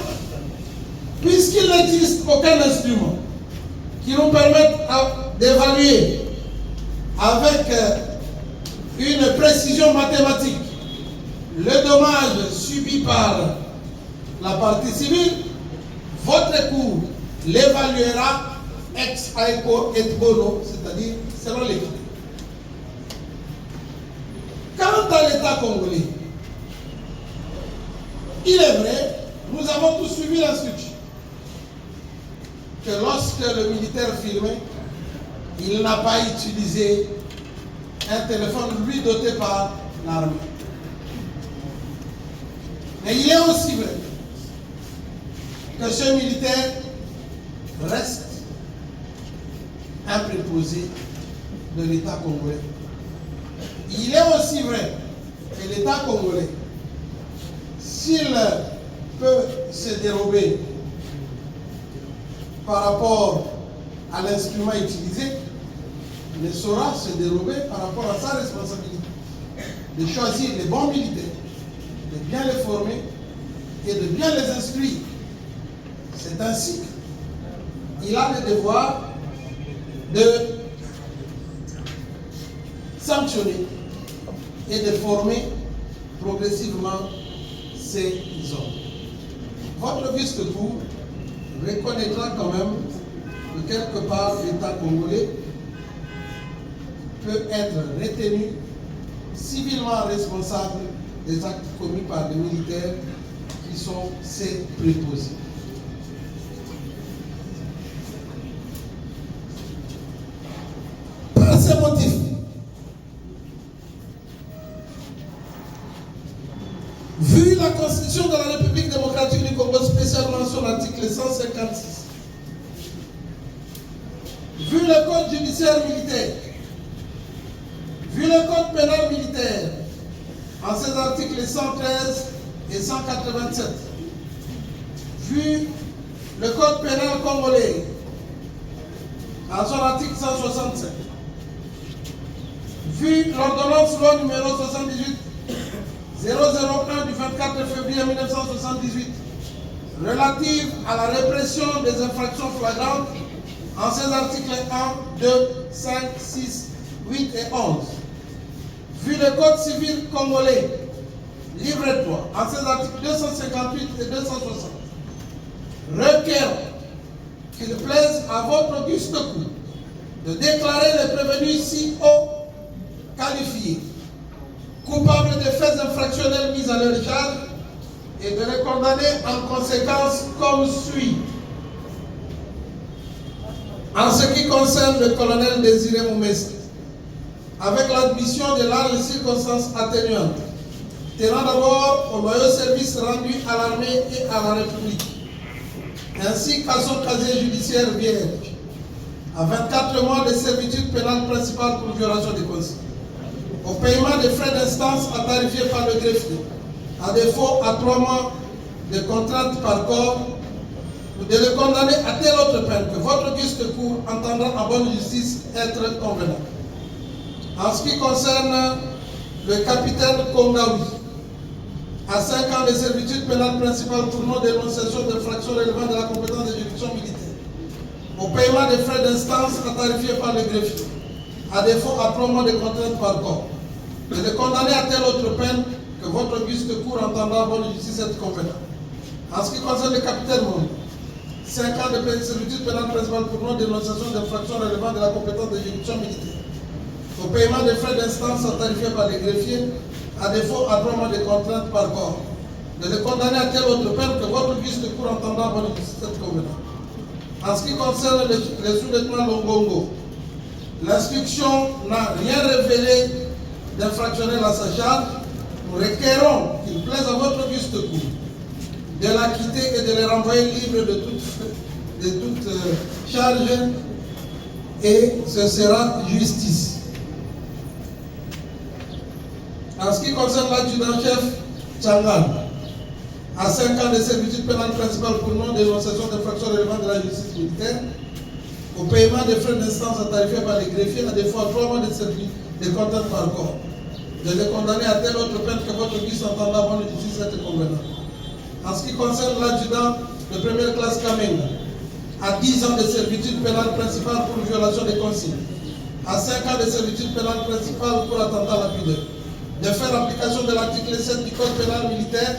puisqu'il n'existe aucun instrument qui nous permette d'évaluer avec une précision mathématique le dommage subi par la partie civile, votre cour l'évaluera ex aequo et bono, c'est-à-dire selon l'équité. Quant à l'État congolais, il est vrai, nous avons tous suivi l'instruction que lorsque le militaire filmait, il n'a pas utilisé un téléphone lui doté par l'armée. Mais il est aussi vrai que ce militaire reste un préposé de l'État congolais. Il est aussi vrai que l'État congolais, s'il peut se dérober par rapport à l'instrument utilisé, ne saura se dérober par rapport à sa responsabilité de choisir les bons militaires, de bien les former et de bien les instruire. C'est ainsi qu'il a le devoir de sanctionner et de former progressivement ces hommes. Votre Auguste Cour reconnaîtra quand même que quelque part l'État congolais peut être retenu civilement responsable des actes commis par les militaires qui sont ses préposés. Par ces motifs, vu la Constitution de la République démocratique du Congo, spécialement son article 156, vu le Code judiciaire militaire, vu le Code pénal militaire, en ses articles 113 et 187, vu le Code pénal congolais, en son article 167, vu l'ordonnance loi numéro 78 001 du 24 février 1978 relative à la répression des infractions flagrantes en ses articles 1, 2, 5, 6, 8 et 11. Vu le Code civil congolais, livre 3, en ses articles 258 et 260, requiert qu'il plaise à votre auguste cour de déclarer les prévenus si haut qualifiés coupables de faits infractionnels mis à leur charge et de les condamner en conséquence comme suit. En ce qui concerne le colonel Désiré Moumessi, avec l'admission de larges circonstances atténuantes, tenant d'abord au loyal service rendu à l'armée et à la République, ainsi qu'à son casier judiciaire vierge, à 24 mois de servitude pénale principale pour violation des consignes, au paiement des frais d'instance à tarifier par le greffier, à défaut à 3 mois de contrainte par corps, ou de le condamner à telle autre peine que votre auguste cour entendra en bonne justice être convenable. En ce qui concerne le capitaine Kongaoui, à 5 ans de servitude pénale principale pour non-dénonciation d'infractions relevant de la compétence de juridiction militaire, au paiement des frais d'instance à tarifier par le greffier, à défaut à 3 mois de contrainte par corps, de le condamner à telle autre peine que votre auguste cour entendra en bonne justice être convenable. En ce qui concerne le capitaine Mondi, 5 ans de servitude pénale principale pour non-dénonciation d'infractions relevant de la compétence de juridiction militaire, au paiement des frais d'instance à tarifier par les greffiers, à défaut à 3 mois de contrainte par corps, de le condamner à telle autre peine que votre auguste cour entendra en bonne justice être convenable. En ce qui concerne le sous-lieutenant Longongo, l'instruction n'a rien révélé d'infractionnel à sa charge. Nous requérons qu'il plaise à votre auguste cour de l'acquitter et de le renvoyer libre de toute charge, et ce sera justice. En ce qui concerne l'adjudant-chef Tchangan, à 5 ans de servitude pénale principale pour non-dénonciation d'infractions relevant de la justice militaire, au paiement des frais d'instance à tarifier par les greffiers, à défaut à 3 mois de service de contrainte par corps, de le condamner à telle autre peine que votre auguste entendra bonne justice être convenable. En ce qui concerne l'adjudant de première classe Kamenga, à 10 ans de servitude pénale principale pour violation des consignes, à 5 ans de servitude pénale principale pour attentat à la pudeur, de faire application de l'article 7 du Code pénal militaire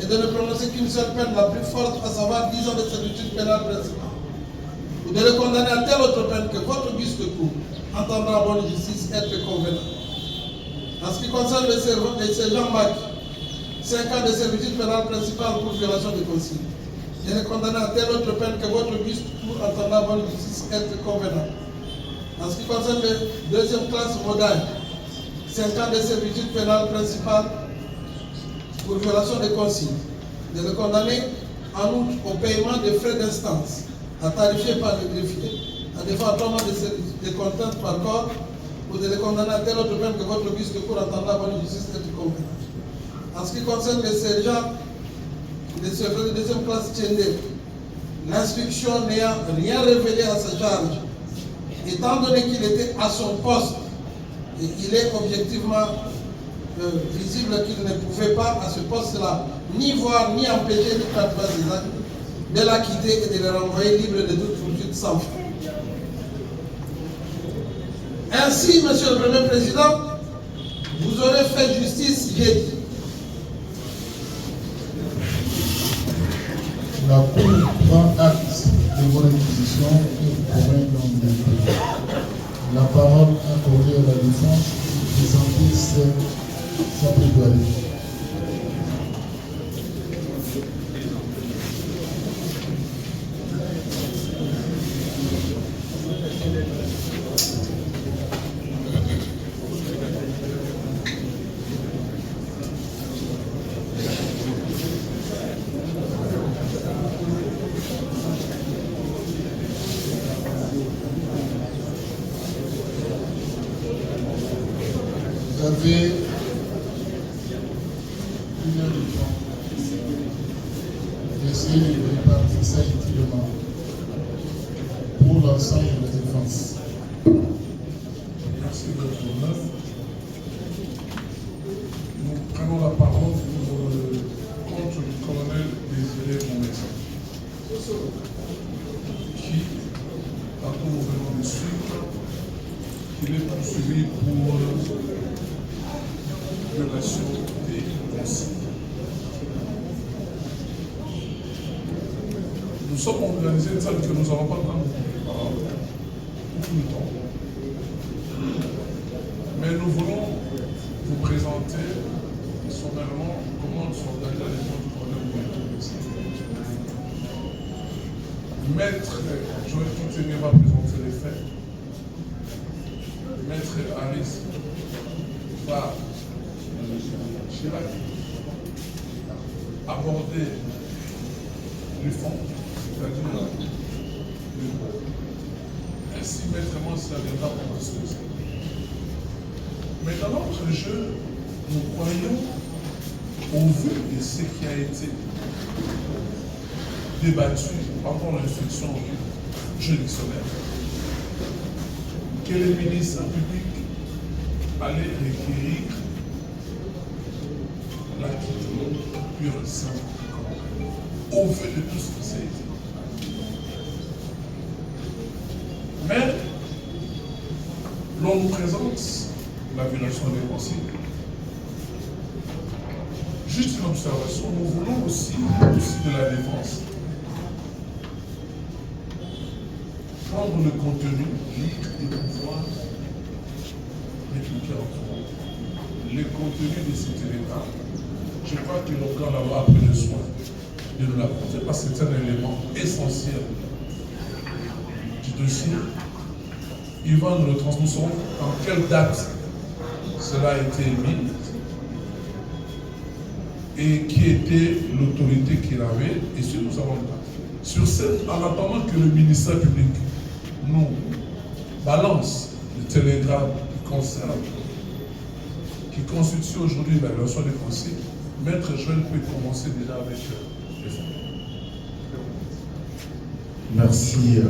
et de ne prononcer qu'une seule peine la plus forte, à savoir 10 ans de servitude pénale principale. ou de le condamner à telle autre peine que votre auguste cour entendra en bonne justice être convenable. En ce qui concerne les sergents Mac, 5 ans de servitude pénale principale pour violation de consigne, de le condamner à telle autre peine que votre auguste cour entendra en bonne justice être convenable. En ce qui concerne les deuxième classe modale, 5 ans de servitude pénale principale pour violation de consigne, de le condamner en outre au paiement des frais d'instance à tarifier par le greffier, à défaut à 3 mois de contrainte par corps, ou de le condamner à telle autre peine que votre auguste cour entendra bonne justice être convenable. En ce qui concerne les sergents de deuxième classe Tchende, l'instruction n'ayant rien révélé à sa charge, étant donné qu'il était à son poste, et il est objectivement visible qu'il ne pouvait pas à ce poste-là ni voir, ni empêcher, ni perturber ses actes, de l'acquitter et de le renvoyer libre de toute poursuite sans fin. Ainsi, Monsieur le Premier Président, vous aurez fait justice jeudi. La Cour prend acte de vos réquisitions et promet d'en. La parole accordée à la défense pour présenter sa plaidoirie. Vous avez 1 heure de temps d'essayer de répartir ça utilement pour l'ensemble de la défense. Merci, Dr. Neuf. Nous prenons la parole pour le compte du colonel Désiré Moumessa, qui, tantôt nous venons de suivre, il est poursuivi pour violation des consignes. Nous sommes organisés de sorte que nous n'allons pas prendre beaucoup de temps. Mais nous voulons vous présenter sommairement comment nous sommes organisés à l'époque du problème de Maître Joël Kitenge va présenter les faits. Maître Harris va aborder les fonds, c'est-à-dire ainsi Maître Mansa viendra pour discuter. Mais dans notre jeu, nous croyons, au vu de ce qui a été débattu pendant l'instruction juridictionnelle, que le ministre public allait requérir l'acquittement pur et simple au vu de tout ce qui s'est dit. Mais l'on nous présente la violation des consignes. Juste une observation, nous voulons aussi de la défense prendre le contenu, lire et pouvoir répliquer entre nous. Le contenu de cet élément, je crois que l'organe va avoir pris le soin de nous l'apporter parce que c'est un élément essentiel du dossier. Il va nous le transmettre en quelle date cela a été émis et qui était l'autorité qu'il avait et si nous avons le temps. Sur cette, en attendant que le ministère public nous balance le télégramme qui concerne, qui constitue aujourd'hui la version des consignes, Maître Joël peut commencer déjà avec les fonds. Merci.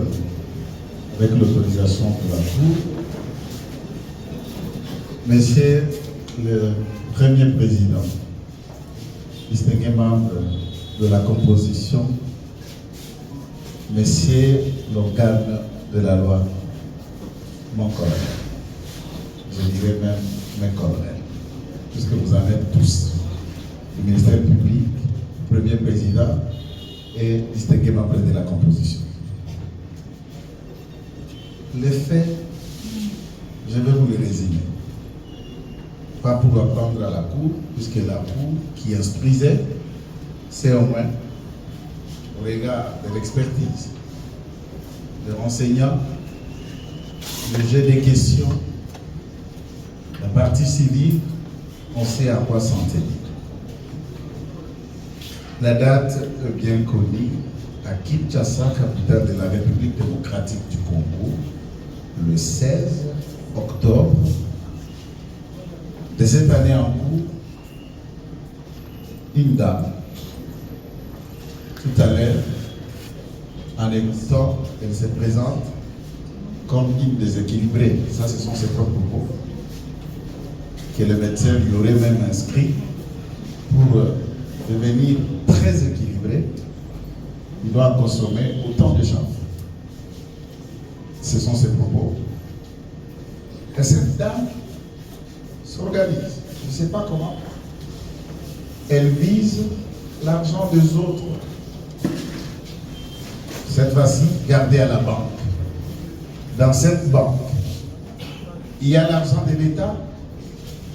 Avec l'autorisation de la Cour, Monsieur le Premier Président, distingués membres de la composition, Messieurs l'organe de la loi, mon colonel, je dirais même mes colonels, puisque vous en êtes tous, le ministère public, le Premier Président et distingués membres de la composition. Les faits, je vais vous les résumer. Pas pour apprendre à la cour, puisque la cour qui instruisait, c'est au moins au regard de l'expertise, le renseignant, le jeu des questions, la partie civile, on sait à quoi s'en tenir. La date est bien connue, à Kinshasa, capitale de la République démocratique du Congo, le 16 octobre de cette année en cours, une dame, tout à l'heure, en écoutant, elle se présente comme une déséquilibrée. Ça, ce sont ses propres propos, que le médecin lui aurait même inscrit pour devenir très équilibré. Il doit consommer autant de champs. Ce sont ses propos. Et cette dame s'organise. Je ne sais pas comment. Elle vise l'argent des autres. Cette fois-ci, gardée à la banque. Dans cette banque, il y a l'argent de l'État,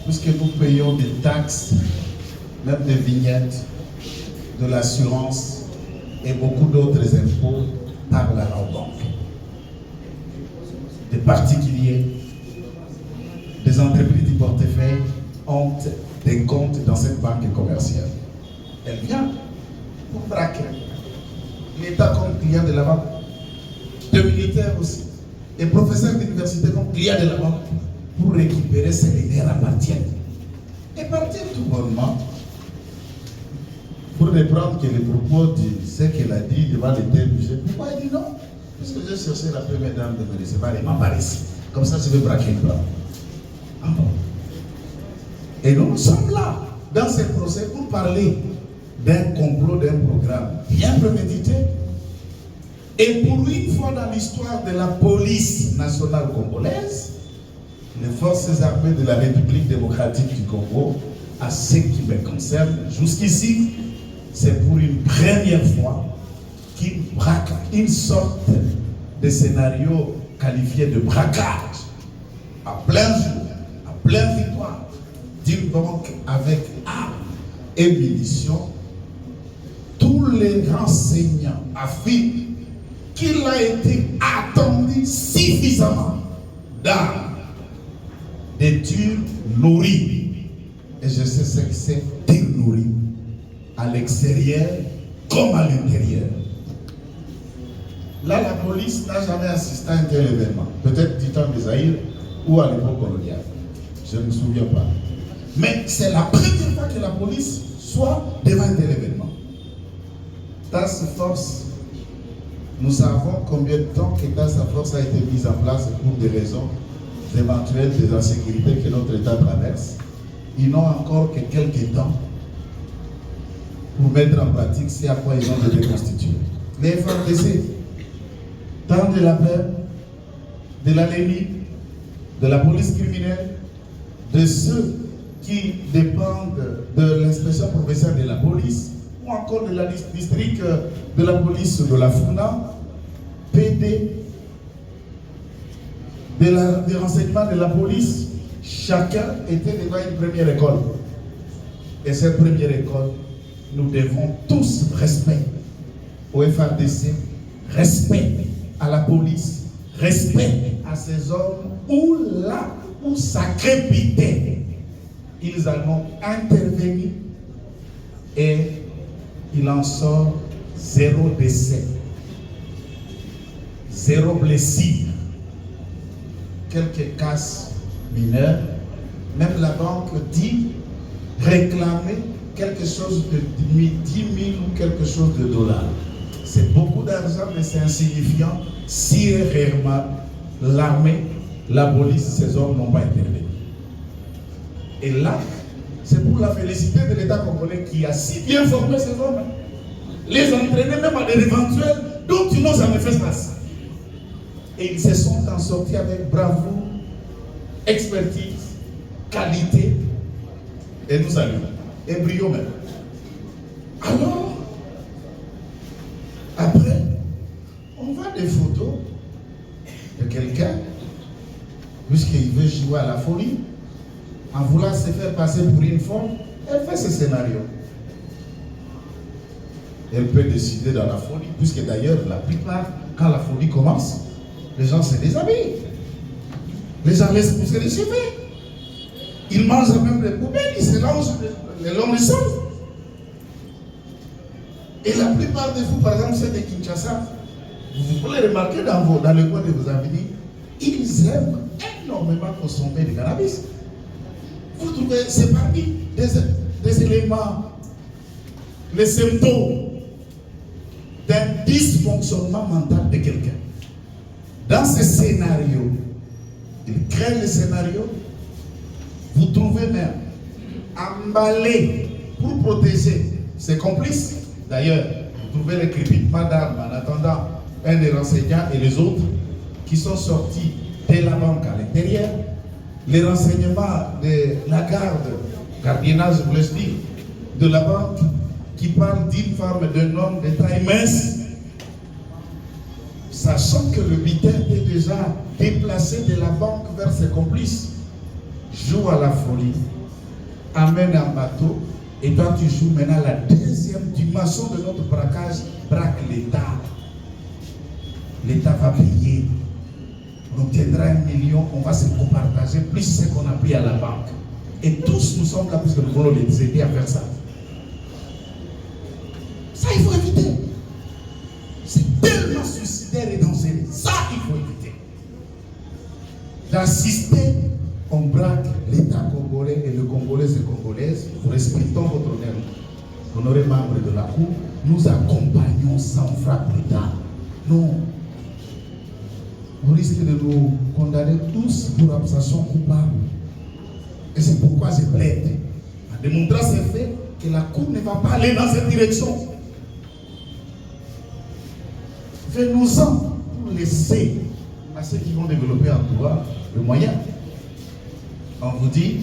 puisque nous payons des taxes, même des vignettes, de l'assurance et beaucoup d'autres impôts par la banque. Des particuliers, des entreprises du portefeuille ont des comptes dans cette banque commerciale. Elle vient pour braquer l'État comme client de la banque, de militaires aussi, et professeurs d'université comme client de la banque pour récupérer ce qui leur appartiennent. Et partir tout bonnement pour reprendre que les propos de ce qu'elle a dit devant les thèmes du jeu. Pourquoi elle dit non? Parce que j'ai cherché la première dame de me recevoir et m'apparaît ici. Comme ça, je vais braquer le bras. Ah bon? Et nous sommes là, dans ce procès, pour parler d'un complot, d'un programme bien prémédité. Et pour une fois dans l'histoire de la police nationale congolaise, les forces armées de la République démocratique du Congo, à ce qui me concerne, jusqu'ici, c'est pour une première fois qu'ils braquent une sorte de scénario qualifié de braquage à plein jour, à plein victoire, d'une banque avec armes et munitions. Tous les renseignants affirment qu'il a été attendu suffisamment d'armes, d'études nourries. Et je sais ce que c'est dire nourri, à l'extérieur comme à l'intérieur. Là, la police n'a jamais assisté à un tel événement. Peut-être du temps des Zaïre ou à l'époque coloniale. Je ne me souviens pas. Mais c'est la première fois que la police soit devant un tel événement. Task Force, nous savons combien de temps que Task Force a été mise en place pour des raisons éventuelles de la sécurité que notre État traverse. Ils n'ont encore que quelques temps pour mettre en pratique ce à quoi ils ont été constitués. Les FARDC, tant de la paix, de la LENI, de la police criminelle, de ceux qui dépendent de l'inspection provinciale de la police, ou encore de la district de la police de la FUNA, PD, des renseignements de la police, chacun était devant une première école. Et cette première école, nous devons tous respect au FARDC, respect à la police, respect à ces hommes où là où ça crépitait, ils allons intervenir et il en sort 0 décès, 0 blessure, quelques casses mineures. Même la banque dit réclamer quelque chose de 10 000 ou quelque chose de dollars. C'est beaucoup d'argent, mais c'est insignifiant si réellement l'armée, la police, ces hommes n'ont pas intervenu. Et là, c'est pour la félicité de l'État congolais qui a si bien formé ces hommes, les entraîner même à des éventuels dont ils n'ont jamais fait face. Et ils se sont en sortis avec bravoure, expertise, qualité, et nous saluons, et brio même. Alors, après, on voit des photos de quelqu'un puisqu'il veut jouer à la folie, en voulant se faire passer pour une folle, elle fait ce scénario. Elle peut décider dans la folie, puisque d'ailleurs, la plupart, quand la folie commence, les gens se déshabillent. Les gens laissent pousser les cheveux. Ils mangent même les poubelles, ils se lancent le long du sol. Et la plupart de vous, par exemple, ceux de Kinshasa, vous pouvez remarquer dans le coin de vos amis, ils aiment énormément consommer du cannabis. Vous trouvez, c'est parmi des éléments, les symptômes d'un dysfonctionnement mental de quelqu'un. Dans ce scénario, il crée le scénario, vous trouvez même emballé pour protéger ses complices. D'ailleurs, vous trouvez les crépitements d'armes en attendant un des renseignants et les autres qui sont sortis de la banque à l'intérieur. Les renseignements de la gardiennage, je vous laisse dire, de la banque qui parle d'une femme et d'un homme de taille mince, sachant que le butin était déjà déplacé de la banque vers ses complices, joue à la folie, amène un bateau, et toi tu joues maintenant la deuxième dimension de notre braquage, braque l'État. L'État va payer, on obtiendra 1 million, on va se partager plus ce qu'on a pris à la banque. Et tous nous sommes là puisque nous voulons les aider à faire ça. Ça, il faut éviter. C'est tellement suicidaire et dangereux. Ça, il faut éviter. D'assister, on braque l'État congolais et le Congolais et Congolaises. Nous respectons votre honneur. Honoré membre de la Cour, nous accompagnons sans frappe l'État. Non. On risque de nous condamner tous pour abstention coupable. Et c'est pourquoi je plaide, en démontrant ces faits, que la Cour ne va pas aller dans cette direction. Fais-nous-en pour laisser à ceux qui vont développer en toi le moyen. On vous dit,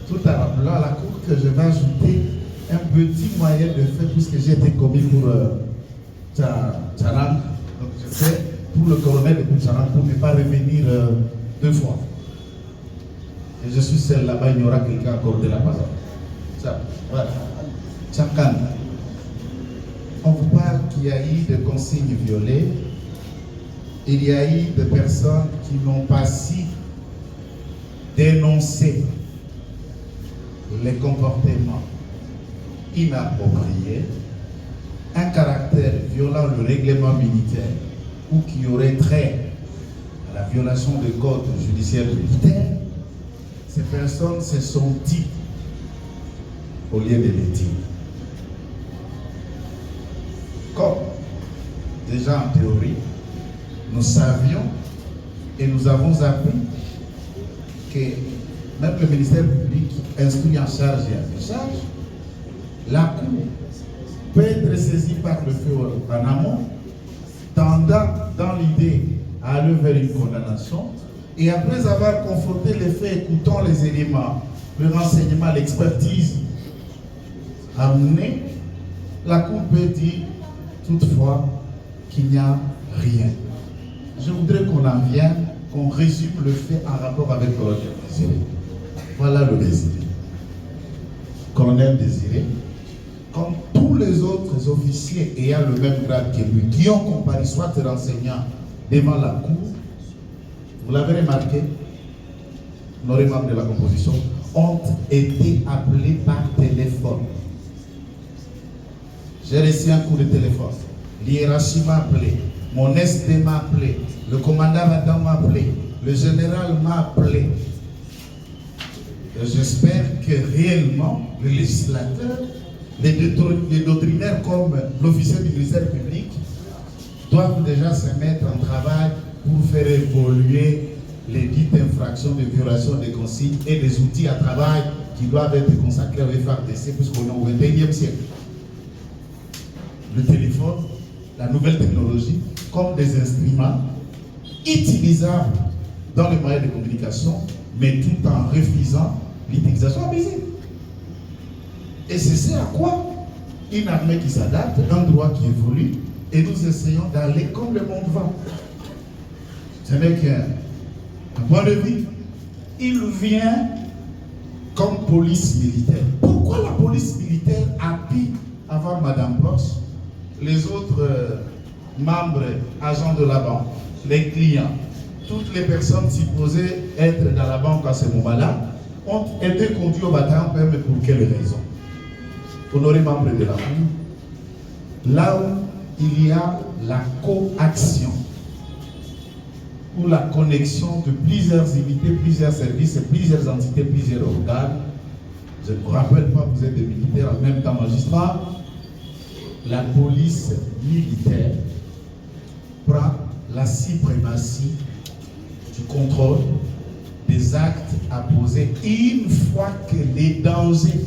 tout en rappelant à la Cour, que je vais ajouter un petit moyen de fait, puisque j'ai été commis pour Tcharang. Donc je fais pour le colonel de Tcharang pour ne pas revenir 2 fois. Et je suis seul là-bas, il y aura quelqu'un encore de la parole. Voilà. Tchakan. On vous parle qu'il y a eu des consignes violées. Il y a eu des personnes qui n'ont pas su dénoncer les comportements inappropriés, un caractère violant le règlement militaire ou qui aurait trait à la violation des codes judiciaires militaires. Ces personnes se sont dites au lieu de les dire. Comme déjà en théorie, nous savions et nous avons appris que même le ministère public instruit en charge et en décharge, la Cour peut être saisie par le feu en amont, tendant dans l'idée à aller vers une condamnation, et après avoir conforté les faits, écoutant les éléments, le renseignement, l'expertise amenée, la Cour peut dire toutefois qu'il n'y a rien. Je voudrais qu'on en vienne, qu'on résume le fait en rapport avec le colonel Désiré. Voilà le Désiré. Colonel Désiré, comme tous les autres officiers ayant le même grade que lui, qui ont comparé soit renseignants devant la Cour, vous l'avez remarqué, nos membres de la composition ont été appelés par téléphone. J'ai reçu un coup de téléphone. L'hiérarchie m'a appelé, mon SD m'a appelé, le commandant Adam m'a appelé, le général m'a appelé. J'espère que réellement le législateur, les doctrinaires comme l'officier du ministère public doivent déjà se mettre en travail pour faire évoluer les dites infractions de violation des consignes et des outils à travail qui doivent être consacrés au FARDC puisqu'on est au XXIe siècle. Le téléphone, la nouvelle technologie, comme des instruments utilisables dans les moyens de communication, mais tout en refusant l'utilisation abusive. Et c'est ce à quoi une armée qui s'adapte, un droit qui évolue, et nous essayons d'aller comme le monde va. Ce n'est qu'un à point de vue, il vient comme police militaire. Pourquoi la police militaire a pu avoir Madame Bloch, les autres membres, agents de la banque, les clients, toutes les personnes supposées être dans la banque à ce moment-là, ont été conduits au bataillon mais pour quelle raison? Honoré membre de la Cour, là où il y a la coaction, ou la connexion de plusieurs unités, plusieurs services, plusieurs entités, plusieurs organes. Je ne vous rappelle pas, vous êtes des militaires, en même temps magistrats. La police militaire prend la suprématie du contrôle des actes à poser une fois que les dangers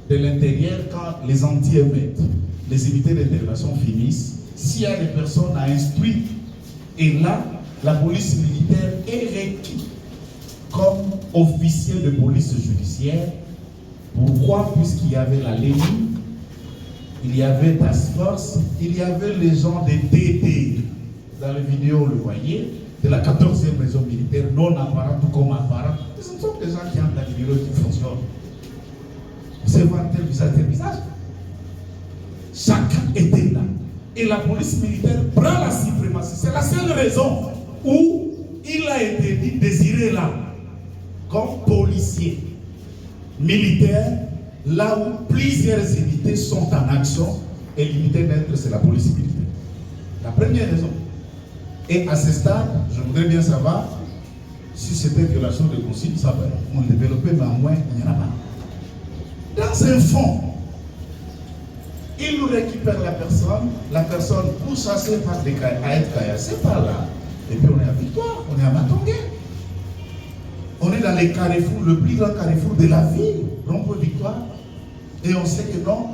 de l'intérieur, quand les anti-émeutes, les unités d'intervention finissent, s'il y a des personnes à instruire, et là, la police militaire est requise comme officier de police judiciaire. Pourquoi? Puisqu'il y avait la LENI, il y avait Task Force, il y avait les gens des DD. Dans la vidéo, vous le voyez, de la 14e région militaire, non apparente comme apparente. Ce sont des gens qui ont un numéro qui fonctionne. Vous voir tel visage. Chacun était là. Et la police militaire prend la suprématie. C'est la seule raison où il a été dit désiré là, comme policier militaire, là où plusieurs unités sont en action, et l'unité d'être, c'est la police militaire. La première raison. Et à ce stade, je voudrais bien savoir si c'était violation de consigne, ça va. On le développait, mais en moins, il n'y en a pas. Dans un fond, il nous récupère la personne pourchassée par des à être caillassée par là. Et puis on est à Victoire, on est à Matongué. On est dans les carrefours, le plus grand carrefour de la ville, Rond-Point Victoire. Et on sait que non,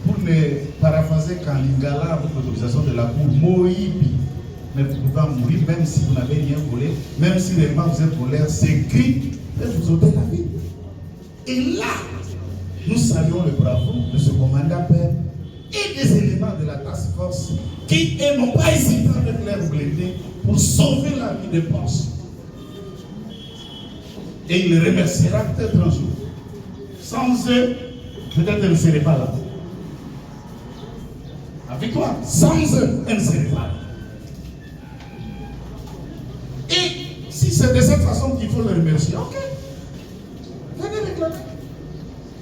pour ne paraphraser qu'en lingala, avec l'autorisation de la Cour, Moïbi ne pouvez pas mourir, même si vous n'avez rien volé, même si réellement vous êtes voleur, c'est écrit, et vous ôtez la vie. Et là, nous saluons le bravo de ce commandant père et des éléments de la task force qui n'ont pas hésité avec leur blindé pour sauver la vie de Ponce. Et il les remerciera peut-être un jour. Sans eux, peut-être elle ne serait pas là. La victoire, sans eux, elle ne serait pas là. Et si c'est de cette façon qu'il faut le remercier, ok. Venez réclamer.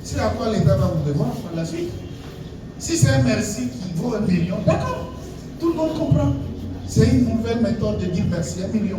C'est à quoi l'État va vous devoir par la suite. Si c'est un merci qui vaut 1 million, d'accord. Tout le monde comprend. C'est une nouvelle méthode de dire merci, 1 million.